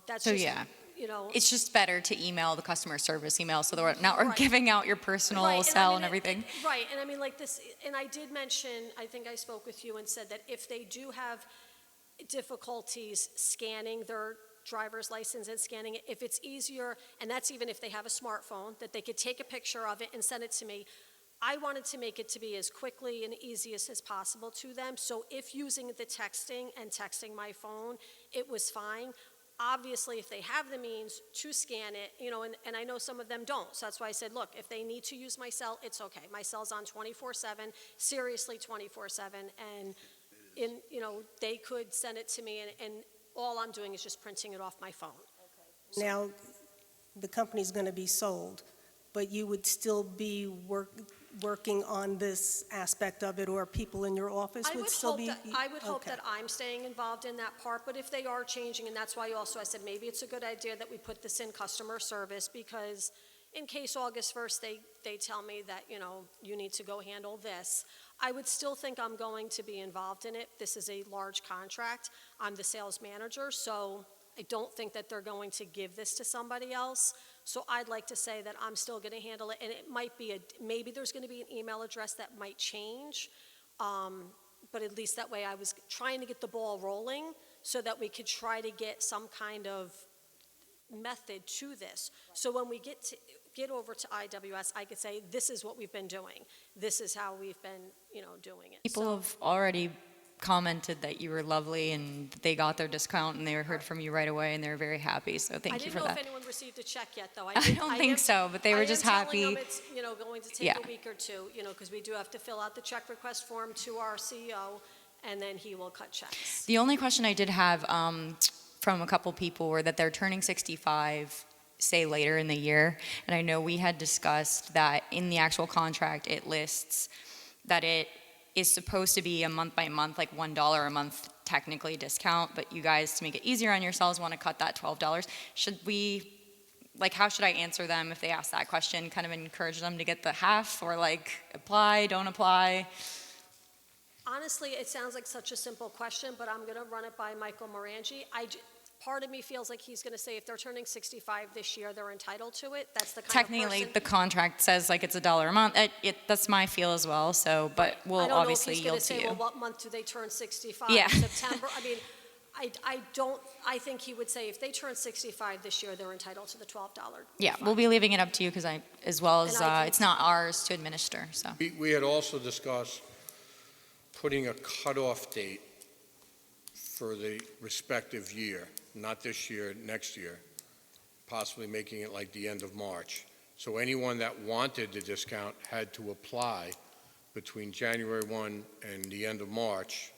That's So, just, yeah. you know. It's just better to email the customer service email so that we're not Right. giving out your personal Right, cell I and mean, everything. Right, and I mean, like this, and I did mention, I think I spoke with you and said that if they do have difficulties scanning their driver's license and scanning it, if it's easier, and that's even if they have a smartphone, that they could take a picture of it and send it to me. I wanted to make it to be as quickly and easiest as possible to them, so if using the texting and texting my phone, it was fine. Obviously, if they have the means to scan it, you know, and I know some of them don't, so that's why I said, look, if they need to use my cell, it's okay. My cell's on 24/7, seriously 24/7, and you know, they could send it to me, and all I'm doing is just printing it off my phone. Now, the company's going to be sold, but you would still be working on this aspect of it, or people in your office I would would still hope be? that, I would hope Okay. that I'm staying involved in that part, but if they are changing, and that's why also I said maybe it's a good idea that we put this in customer service, because in case August 1st, they tell me that, you know, you need to go handle this, I would still think I'm going to be involved in it. This is a large contract. I'm the sales manager, so I don't think that they're going to give this to somebody else. So I'd like to say that I'm still going to handle it, and it might be maybe there's going to be an email address that might change, but at least that way I was trying to get the ball rolling so that we could try to get some kind of method to this. So when we get over to IWS, I could say, this is what we've been doing. This is how we've been, you know, doing it. People So- have already commented that you were lovely and they got their discount and they heard from you right away and they were very happy, so thank you for I didn't know that. if anyone received a check yet, though. I don't think so, but they were just happy. I am telling them it's, you know, going to take Yeah. a week or two, you know, because we do have to fill out the check request form to our CEO, and then he will cut checks. The only question I did have from a couple people were that they're turning 65, say later in the year, and I know we had discussed that in the actual contract it lists that it is supposed to be a month by month, like $1 a month technically discount, but you guys, to make it easier on yourselves, want to cut that $12. Should we, like, how should I answer them if they ask that question? Kind of encourage them to get the half, or like apply, don't apply? Honestly, it sounds like such a simple question, but I'm going to run it by Michael Morangi. Part of me feels like he's going to say if they're turning 65 this year, they're entitled to it. That's the kind Technically, of person. the contract says like it's $1 a month. That's my feel as well, so, but we'll obviously yield to I don't know if he's going to say, well, you. what month do they turn 65? Yeah. September? I mean, I think he would say if they turn 65 this year, they're entitled to the $12. Yeah, we'll be leaving it up to you because as well as And I can- it's not ours to administer, so. we had also discussed putting a cutoff date for the respective year, not this year, next year, possibly making it like the end of March. So anyone that wanted the discount had to apply between January 1 and the end of March,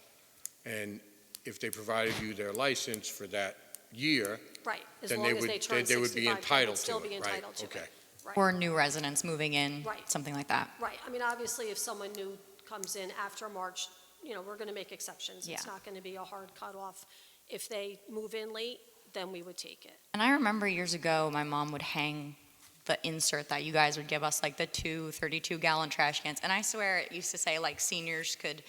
and if they provided you their license for that year, Right, as then long they as would- they turn they would be 65, they entitled would still to it, be right, entitled to it. okay. Right. Or new residents moving in, Right. something like that. Right, I mean, obviously, if someone new comes in after March, you know, we're going to make exceptions. It's Yeah. not going to be a hard cutoff. If they move in late, then we would take it. And I remember years ago, my mom would hang the insert that you guys would give us, like the 2 32-gallon trash cans. And I swear it used to say like seniors could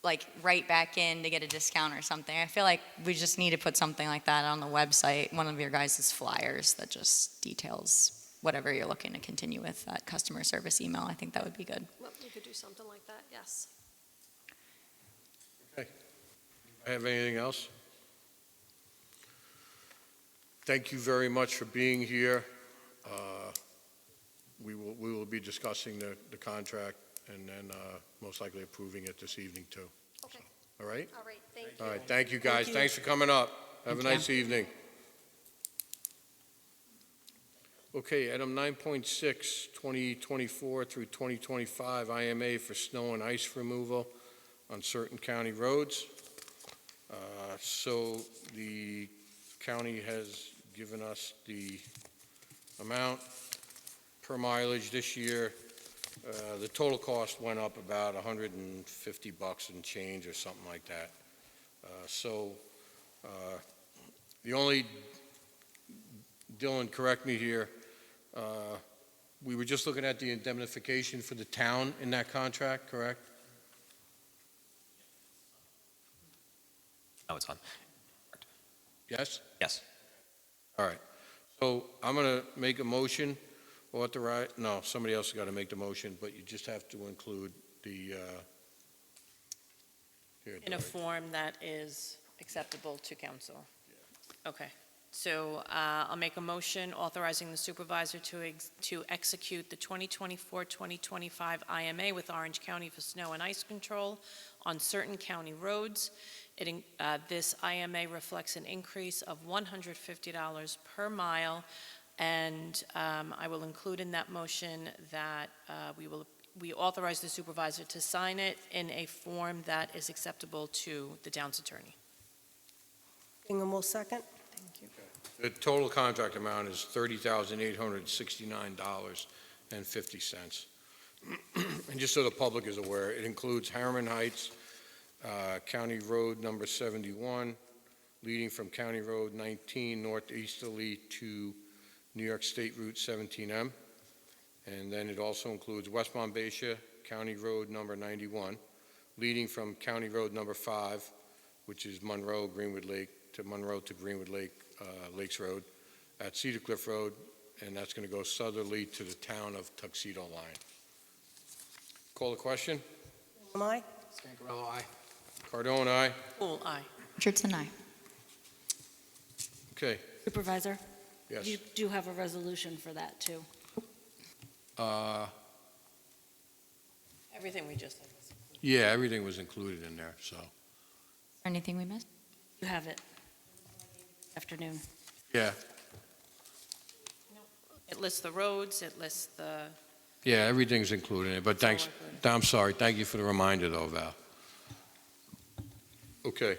like write back in to get a discount or something. I feel like we just need to put something like that on the website, one of your guys' flyers that just details whatever you're looking to continue with, that customer service email. I think that would be good. Well, we could do something like that, yes. I have anything else? Thank you very much for being here. We will be discussing the contract and then most likely approving it this evening, too. Okay. All right? All right, thank you. All right, thank you, guys. you. Thanks for coming up. Have a Thank you. nice evening. Okay, item 9.6, 2024 through 2025 IMA for snow and ice removal on certain county roads. So the county has given us the amount per mileage this year. The total cost went up about $150 and change or something like that. The only, Dylan, correct me here, we were just looking at the indemnification for the town in that contract, correct? No, it's on. Yes? Yes. All right. So I'm going to make a motion, no, somebody else has got to make the motion, but you just have to include the, here, In a Dory. form that is acceptable to council. Okay. So I'll make a motion authorizing the supervisor to execute the 2024-2025 IMA with Orange County for snow and ice control on certain county roads. This IMA reflects an increase of $150 per mile, and I will include in that motion that we authorize the supervisor to sign it in a form that is acceptable to the Downs attorney. Ingham will second. Thank you. The total contract amount is $30,869.50. And just so the public is aware, it includes Harriman Heights, County Road number 71, leading from County Road 19 northeasterly to New York State Route 17M. And then it also includes West Monbassia, County Road number 91, leading from County Road number 5, which is Monroe, Greenwood Lake, to Monroe to Greenwood Lake, Lakes Road, at Cedar Cliff Road, and that's going to go southerly to the town of Tuxedo Line. Call the question? Ingham, aye. Scangarello, aye. Cardone, aye. Poole, aye. Richardson, aye. Okay, Supervisor, yes. you do have a resolution for that, too. Everything we just said was Yeah, everything was included in there, so. Anything we missed? You have it. Afternoon. Yeah, It lists the roads, it lists the, yeah, everything's included in it, but It's all thanks. included. I'm sorry, thank you for the reminder, though, Val. Okay.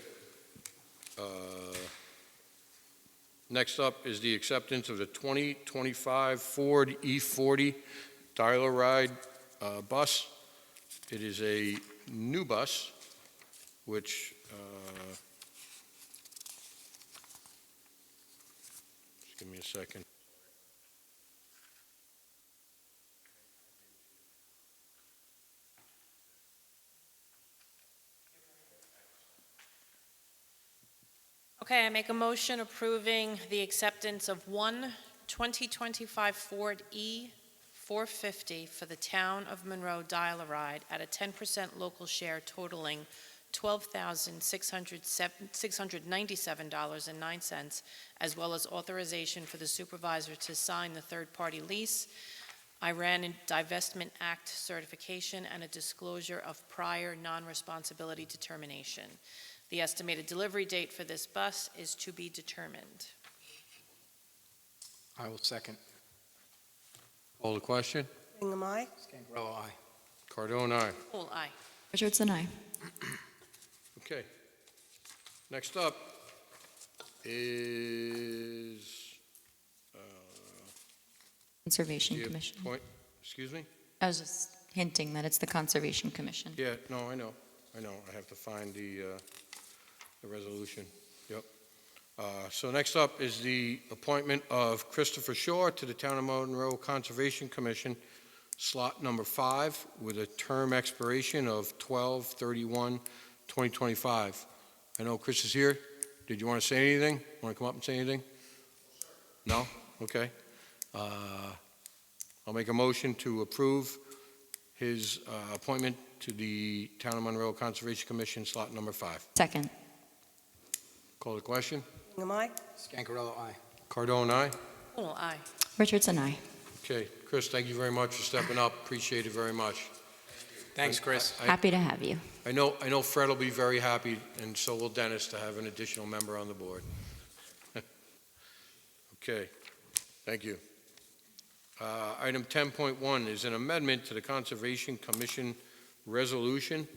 Next up is the acceptance of the 2025 Ford E40 dial ride bus. It is a new bus, which, just give me a second. okay, I make a motion approving the acceptance of one 2025 Ford E450 for the town of Monroe dial-a-ride at a 10% local share totaling $12,697.09, as well as authorization for the supervisor to sign the third-party lease, Iran and Divestment Act certification, and a disclosure of prior non-responsibility determination. The estimated delivery date for this bus is to be determined. I will second. Call the question? Ingham, aye. Scangarello, aye. Cardone, aye. Poole, aye. Richardson, aye. Okay. Next up is Conservation the Commission. excuse me? I was just hinting that it's the Conservation Commission. Yeah, no, I know. I have to find the resolution. Yep. So next up is the appointment of Christopher Shaw to the Town of Monroe Conservation Commission, slot number 5, with a term expiration of 12/31/2025. I know Chris is here. Did you want to say anything? Want to come up and say anything? No? Okay. I'll make a motion to approve his appointment to the Town of Monroe Conservation Commission, slot number 5. Second. Call the question. Hingham, aye. Scancarello, aye. Cardone, aye. Poole, aye. Richardson, aye. Okay, Chris, thank you very much for stepping up. Appreciate it very much. Thanks, Chris. Happy to have you. I know Fred will be very happy, and so will Dennis, to have an additional member on the board. Okay, thank you. Item 10.1 is an amendment to the Conservation Commission Resolution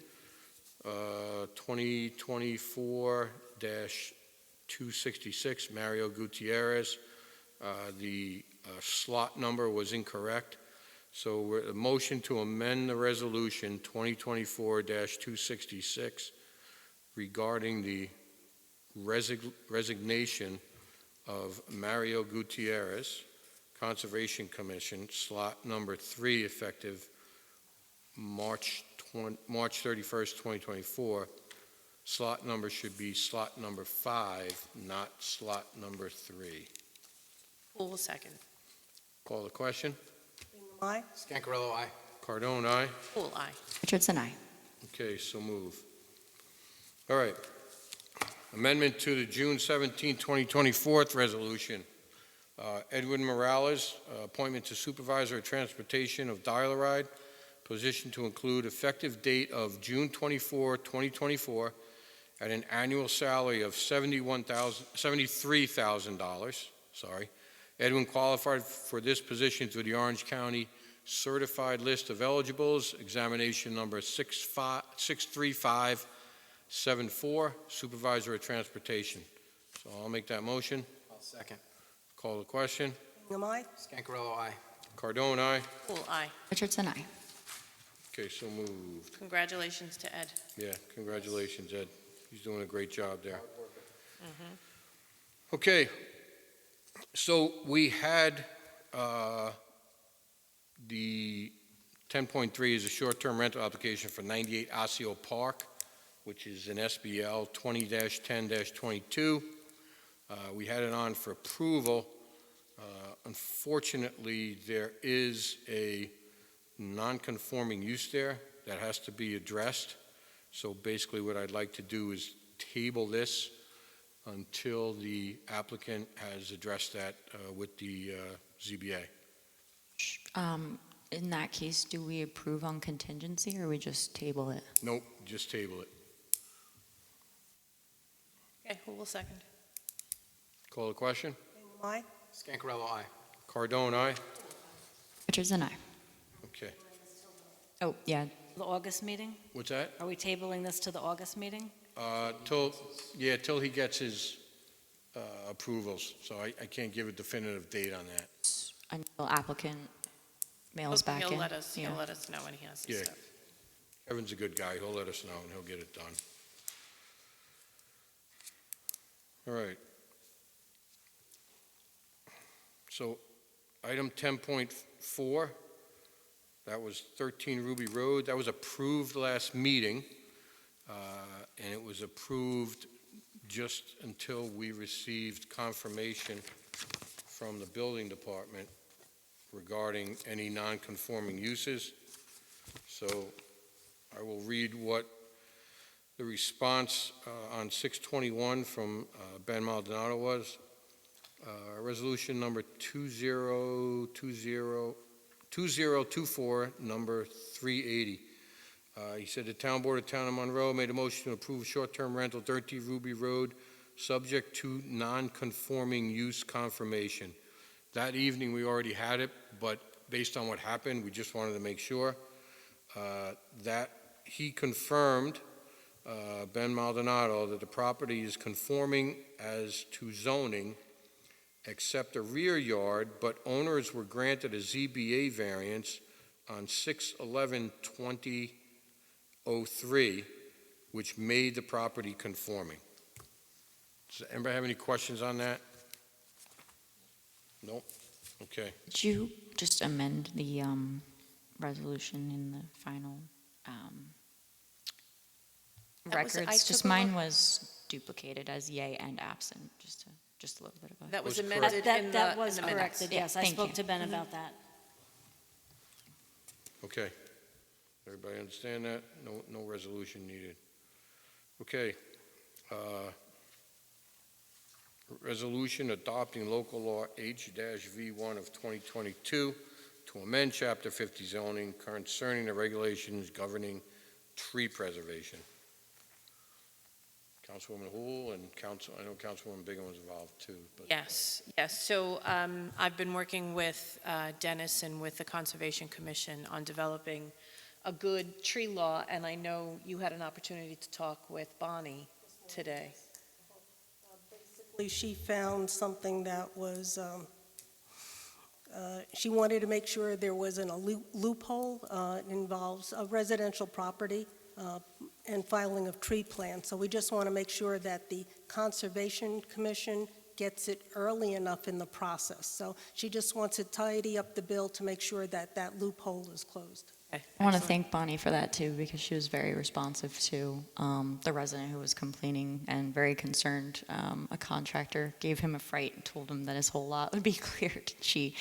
2024-266, Mario Gutierrez. The slot number was incorrect, so a motion to amend the resolution 2024-266 regarding the resignation of Mario Gutierrez, Conservation Commission, slot number 3, effective March 31st, 2024. Slot number should be slot number 5, not slot number 3. Poole, second. Call the question. Hingham, aye. Scancarello, aye. Cardone, aye. Poole, aye. Richardson, aye. Okay, so move. All right. Amendment to the June 17, 2024 resolution. Edwin Morales, appointment to Supervisor of Transportation of Dial-A-Ride, position to include effective date of June 24, 2024, at an annual salary of $73,000. Sorry. Edwin qualified for this position through the Orange County Certified List of Eligibles, examination number 63574, Supervisor of Transportation. So I'll make that motion. I'll second. Call the question. Hingham, aye. Scancarello, aye. Cardone, aye. Poole, aye. Richardson, aye. Okay, so moved. Congratulations to Ed. Yeah, congratulations, Ed. He's doing a great job there. Okay, so we had the 10.3 is a short-term rental application for 98 Osseo Park, which is an SBL 20-10-22. We had it on for approval. Unfortunately, there is a non-conforming use there that has to be addressed. So basically what I'd like to do is table this until the applicant has addressed that with the ZBA. In that case, do we approve on contingency or we just table it? Nope, just table it. Okay, Poole, second. Call the question. Hingham, aye. Scancarello, aye. Cardone, aye. Richardson, aye. Okay. Oh, yeah. The August meeting? What's that? Are we tabling this to the August meeting? Till he gets his approvals. So I can't give a definitive date on that. Until applicant mails back in. He'll let us Yeah. know when he has his Yeah. stuff. Kevin's a good guy. He'll let us know and he'll get it done. All right. So item 10.4, that was 13 Ruby Road. That was approved last meeting, and it was approved just until we received confirmation from the building department regarding any non-conforming uses. So I will read what the response on 6/21 from Ben Maldonado was. Resolution number 2024, number 380. He said the Town Board of Town of Monroe made a motion to approve short-term rental 13 Ruby Road, subject to non-conforming use confirmation. That evening, we already had it, but based on what happened, we just wanted to make sure that he confirmed, Ben Maldonado, that the property is conforming as to zoning, except a rear yard, but owners were granted a ZBA variance on 6/11/2003, which made the property conforming. Does anybody have any questions on that? Nope. Okay. Did you just amend the resolution in the final That was- I records? took Just a mine look. was duplicated as yay and absent, just a little bit of a. That was Was amended correct. in That the was minutes. corrected, Yeah, yes. I thank spoke you. to Ben about that. Okay. Everybody understand that? No resolution needed. Okay. Resolution adopting local law H-V1 of 2022 to amend Chapter 50 zoning concerning the regulations governing tree preservation. Councilwoman Hool and I know Councilwoman Bingham was involved too. But, Yes. So I've been working with Dennis and with the Conservation Commission on developing a good tree law, and I know you had an opportunity to talk with Bonnie today. Basically, she found something that was, she wanted to make sure there wasn't a loophole. It involves a residential property and filing of tree plans. So we just want to make sure that the Conservation Commission gets it early enough in the process. So she just wants to tidy up the bill to make sure that that loophole is closed. Okay, I want to excellent. thank Bonnie for that too, because she was very responsive to the resident who was complaining and very concerned. A contractor gave him a fright and told him that his whole lot would be cleared. She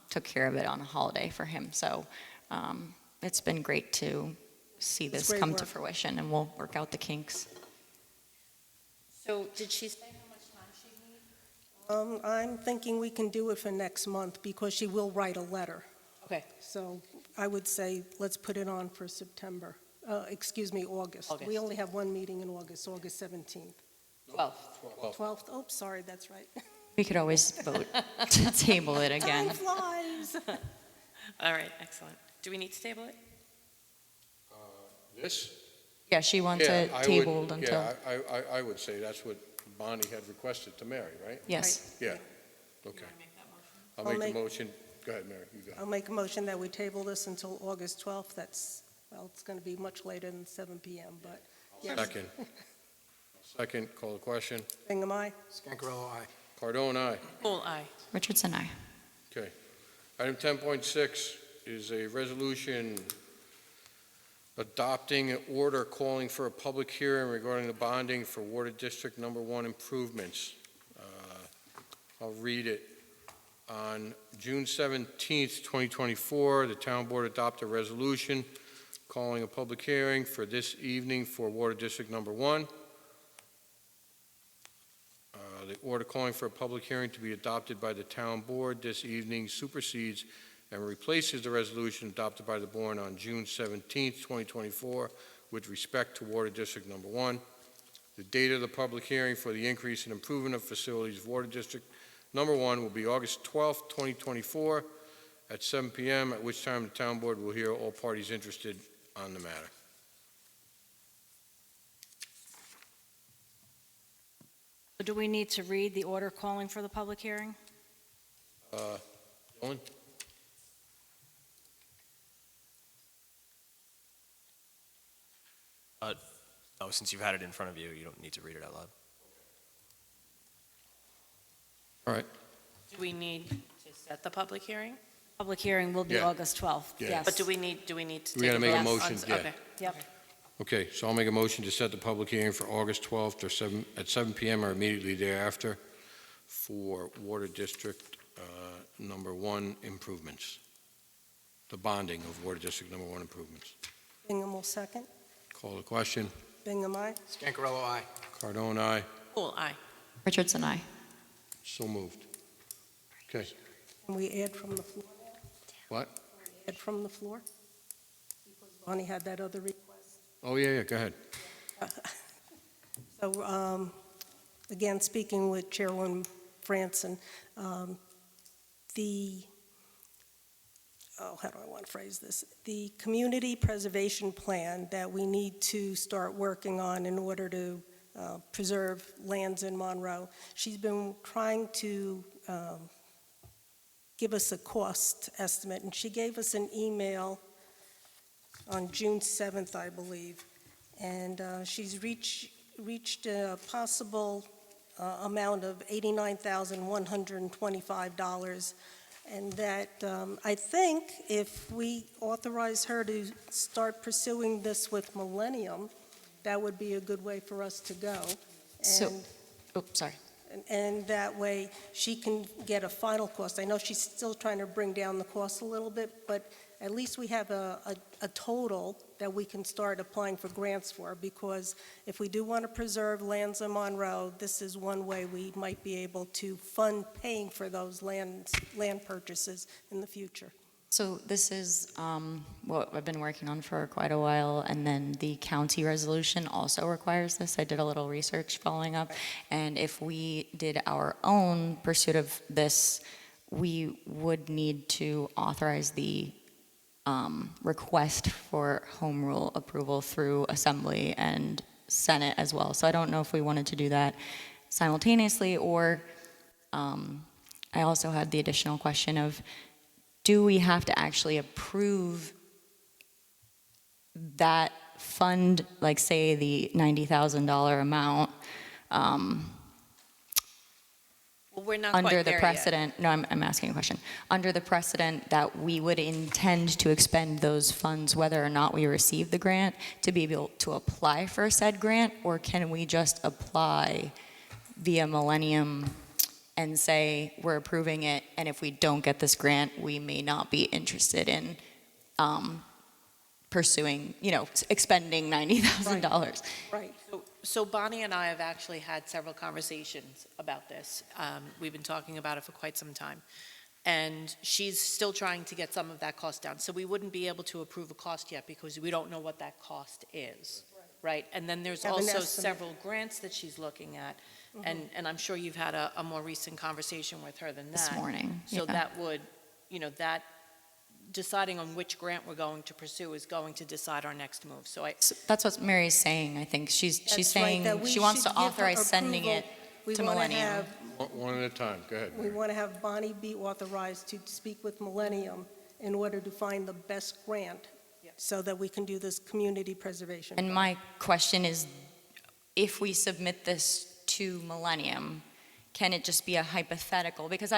took care of it on a holiday for him. So it's been great to see this great come to work. fruition, and we'll work out the kinks. So did she say how much time she needs? I'm thinking we can do it for next month because she will write a letter. Okay. So I would say, let's put it on for September, August. August. We only have one meeting in August, August 17th. 12. 12th, oh, sorry, that's right. We could always vote to table it again. Time flies. All right, excellent. Do we need to table it? This? Yeah, she wants it I would- tabled until, Yeah, I would say that's what Bonnie had requested to Mary, right? yes. Yeah, okay. You wanna make that motion? I'll I'll make the make- motion. Go ahead, Mary, you go. I'll make a motion that we table this until August 12th. That's, well, it's going to be much later than 7 PM, but yes. Second. Second, call the question. Bingham, aye. Scancarello, aye. Cardone, aye. Full aye. Richardson, aye. Okay. Item 10.6 is a resolution adopting an order calling for a public hearing regarding the bonding for Water District Number 1 improvements. I'll read it. On June 17th, 2024, the town board adopted a resolution calling a public hearing for this evening for Water District Number 1. The order calling for a public hearing to be adopted by the town board this evening supersedes and replaces the resolution adopted by the board on June 17th, 2024, with respect to Water District Number 1. The date of the public hearing for the increase and improvement of facilities of Water District Number 1 will be August 12th, 2024, at 7 PM, at which time the town board will hear all parties interested on the matter. Do we need to read the order calling for the public hearing? Owen? Oh, since you've had it in front of you, you don't need to read it out loud. All right. Do we need to set the public hearing? Public hearing will be Yeah. August 12th, Yeah. yes. But do we need to We take gotta a make a vote on- motion, yeah. Okay. Yep. Okay, so I'll make a motion to set the public hearing for August 12th at 7 PM or immediately thereafter for Water District Number 1 improvements. The bonding of Water District Number 1 improvements. Bingham will second. Call the question. Bingham, aye. Scancarello, aye. Cardone, aye. Full aye. Richardson, aye. So moved. Okay, Can we add from the floor? what? Add from the floor? Because Bonnie had that other request. Oh, yeah, go ahead. So, again, speaking with Chairwoman Franson, how do I want to phrase this? The community preservation plan that we need to start working on in order to preserve lands in Monroe. She's been trying to give us a cost estimate, and she gave us an email on June 7th, I believe. And she's reached a possible amount of $89,125. And that, I think if we authorize her to start pursuing this with Millennium, that would be a good way for us to go. So- And- Oh, sorry. and that way, she can get a final cost. I know she's still trying to bring down the cost a little bit, but at least we have a total that we can start applying for grants for, because if we do want to preserve lands in Monroe, this is one way we might be able to fund paying for those land purchases in the future. So this is what I've been working on for quite a while, and then the county resolution also requires this. I did a little research following up, and if we did our own pursuit of this, we would need to authorize the request for home rule approval through Assembly and Senate as well. So I don't know if we wanted to do that simultaneously, or I also had the additional question of, do we have to actually approve that fund, like say the $90,000 amount, Well, we're not quite under the there yet. precedent? No, I'm asking a question. Under the precedent that we would intend to expend those funds whether or not we receive the grant, to be able to apply for said grant, or can we just apply via Millennium and say we're approving it, and if we don't get this grant, we may not be interested in pursuing, expending $90,000? Right. So Bonnie and I have actually had several conversations about this. We've been talking about it for quite some time. And she's still trying to get some of that cost down. So we wouldn't be able to approve a cost yet because we don't know what that cost is, right? And then there's Have an also estimate. several grants that she's looking at. And I'm sure you've had a more recent conversation with her than that. This morning, So yeah. that would, that deciding on which grant we're going to pursue is going to decide our next move. So So that's what Mary's saying, I think. She's That's right, saying that we she wants should to give her authorize sending approval. it We to wanna Millennium. have- One at a time, go ahead. We want to have Bonnie be authorized to speak with Millennium in order to find the best grant, so that we can do this community preservation. And my question is, if we submit this to Millennium, can it just be a hypothetical? Because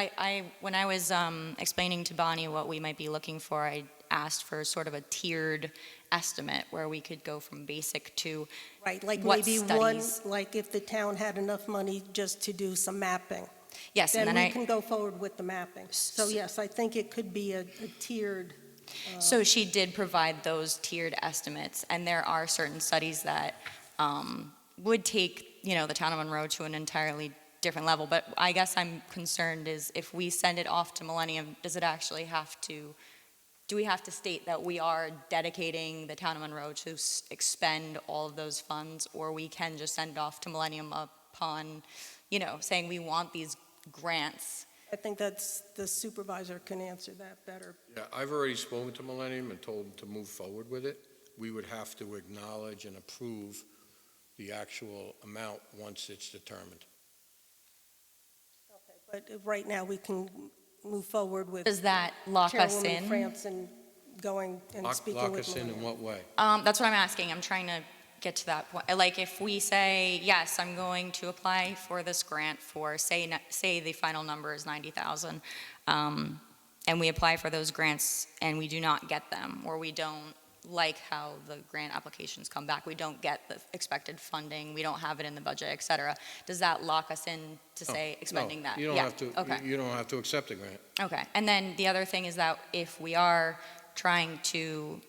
when I was explaining to Bonnie what we might be looking for, I asked for sort of a tiered estimate where we could go from basic to Right, like what maybe one, studies? like if the town had enough money just to do some mapping, Yes, and then then we can go forward with the mapping. So yes, I think it could be a tiered, So she did provide those tiered estimates, and there are certain studies that would take, the town of Monroe to an entirely different level. But I guess I'm concerned is if we send it off to Millennium, does it actually do we have to state that we are dedicating the town of Monroe to expend all of those funds, or we can just send it off to Millennium upon, saying we want these grants? I think that's, the supervisor can answer that better. Yeah, I've already spoken to Millennium and told them to move forward with it. We would have to acknowledge and approve the actual amount once it's determined. But right now, we can move forward with Does that lock us Chairwoman in? France and going and speaking Lock with us in Millennium. what way? That's what I'm asking. I'm trying to get to that point. Like, if we say, yes, I'm going to apply for this grant for, say the final number is 90,000, and we apply for those grants and we do not get them, or we don't like how the grant applications come back, we don't get the expected funding, we don't have it in the budget, et cetera, does that lock us in to say expending that? You don't Yeah, have to, okay. you don't have to accept the grant. Okay, and then the other thing is that if we are trying to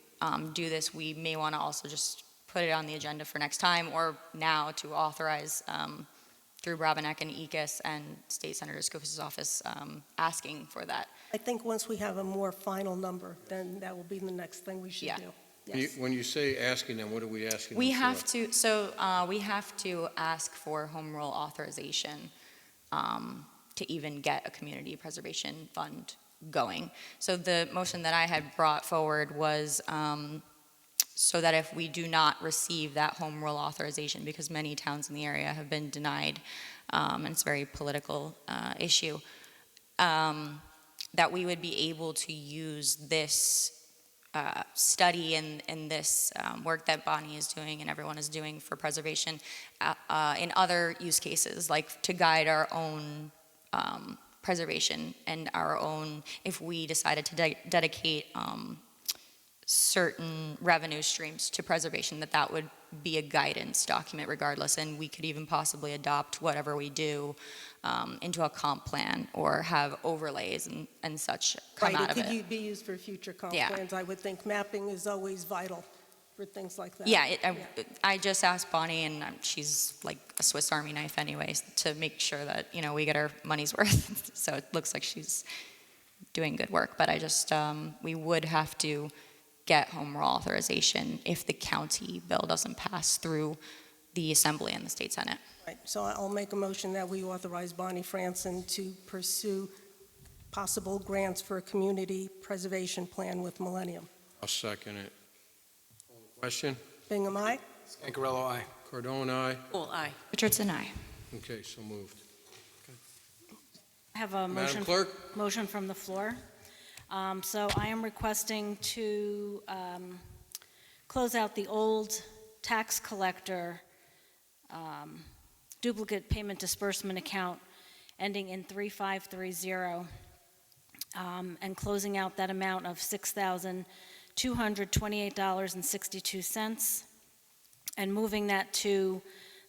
do this, we may want to also just put it on the agenda for next time, or now to authorize through Brabenek and ECAS and State Senator Skoufis' office asking for that. I think once we have a more final number, then that will be the next thing we should Yeah. do. Yes. When you say asking them, what are we asking them We for? have to, we have to ask for home rule authorization to even get a community preservation fund going. So the motion that I had brought forward was so that if we do not receive that home rule authorization, because many towns in the area have been denied, and it's a very political issue, that we would be able to use this study and this work that Bonnie is doing and everyone is doing for preservation in other use cases, like to guide our own preservation and our own, if we decided to dedicate certain revenue streams to preservation, that would be a guidance document regardless, and we could even possibly adopt whatever we do into a comp plan or have overlays and such come out of Right, it. it could be used for future comp Yeah. plans. I would think mapping is always vital for things like that. Yeah, I just asked Bonnie, and she's like a Swiss Army knife anyways, to make sure that, we get our money's worth. So it looks like she's doing good work, but I just, we would have to get home rule authorization if the county bill doesn't pass through the Assembly and the State Senate. Right, so I'll make a motion that we authorize Bonnie Franson to pursue possible grants for a community preservation plan with Millennium. I'll second it. Question? Bingham, aye? Scancarello, aye. Cardone, aye. Poole, aye. Richardson, aye. Okay, so moved. I have a Madam motion. Clerk? Motion from the floor. So I am requesting to close out the old tax collector duplicate payment disbursement account ending in 3530, and closing out that amount of $6,228.62, and moving that to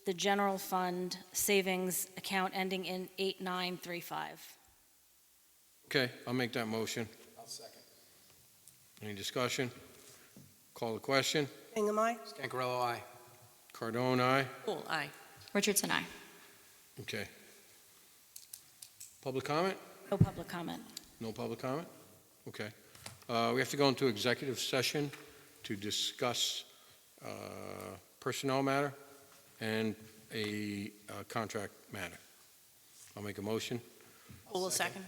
the general fund savings account ending in 8935. Okay, I'll make that motion. I'll second. Any discussion? Call the question. Bingham, aye? Scancarello, aye. Cardone, aye. Poole, aye. Richardson, aye. Okay. Public comment? No public comment. No public comment? Okay. We have to go into executive session to discuss personnel matter and a contract matter. I'll make a motion. Poole will second.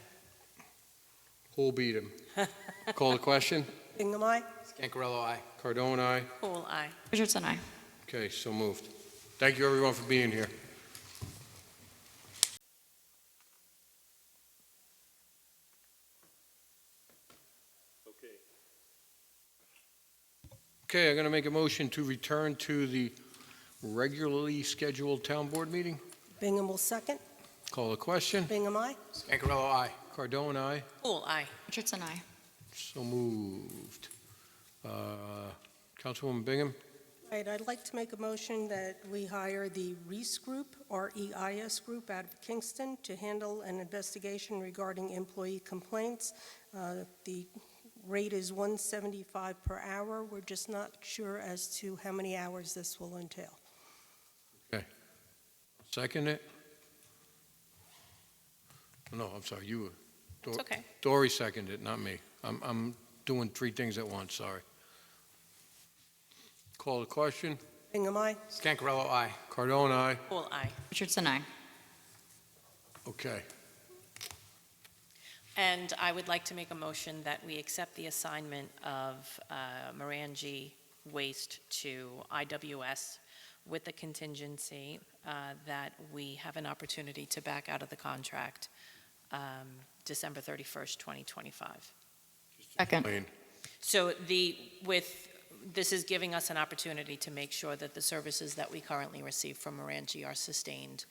Who'll beat him? Call the question. Bingham, aye? Scancarello, aye. Cardone, aye. Poole, aye. Richardson, aye. Okay, so moved. Thank you, everyone, for being here. Okay, I'm going to make a motion to return to the regularly scheduled town board meeting. Bingham will second. Call the question. Bingham, aye? Scancarello, aye. Cardone, aye. Poole, aye. Richardson, aye. So moved. Councilwoman Bingham? Right, I'd like to make a motion that we hire the Reese Group, REIS Group, out of Kingston to handle an investigation regarding employee complaints. The rate is $175 per hour. We're just not sure as to how many hours this will entail. Second it? No, I'm sorry, you were. It's okay. Dory seconded it, not me. I'm doing three things at once, sorry. Call the question. Bingham, aye? Scancarello, aye. Cardone, aye. Poole, aye. Richardson, aye. Okay. And I would like to make a motion that we accept the assignment of Morangi Waste to IWS with the contingency that we have an opportunity to back out of the contract December 31st, 2025. Second. Lane. So this is giving us an opportunity to make sure that the services that we currently receive from Morangi are sustained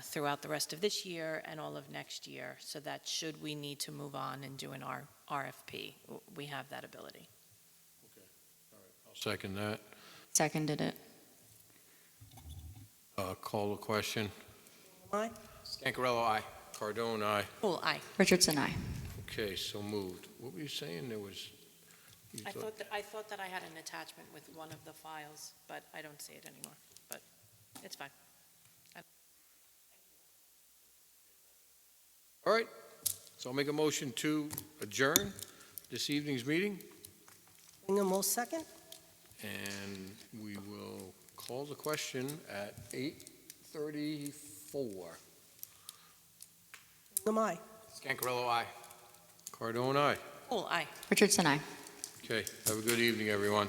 throughout the rest of this year and all of next year, so that should we need to move on and do an RFP, we have that ability. I'll second that. Seconded it. Call the question. Aye? Scancarello, aye. Cardone, aye. Poole, aye. Richardson, aye. Okay, so moved. What were you saying? There was... you I thought- thought that I had an attachment with one of the files, but I don't see it anymore, but it's fine. All right, so I'll make a motion to adjourn this evening's meeting, Bingham will second. and we will call the question at 8:34. Bingham, aye? Scancarello, aye. Cardone, aye. Poole, aye. Richardson, aye. Okay, have a good evening, everyone.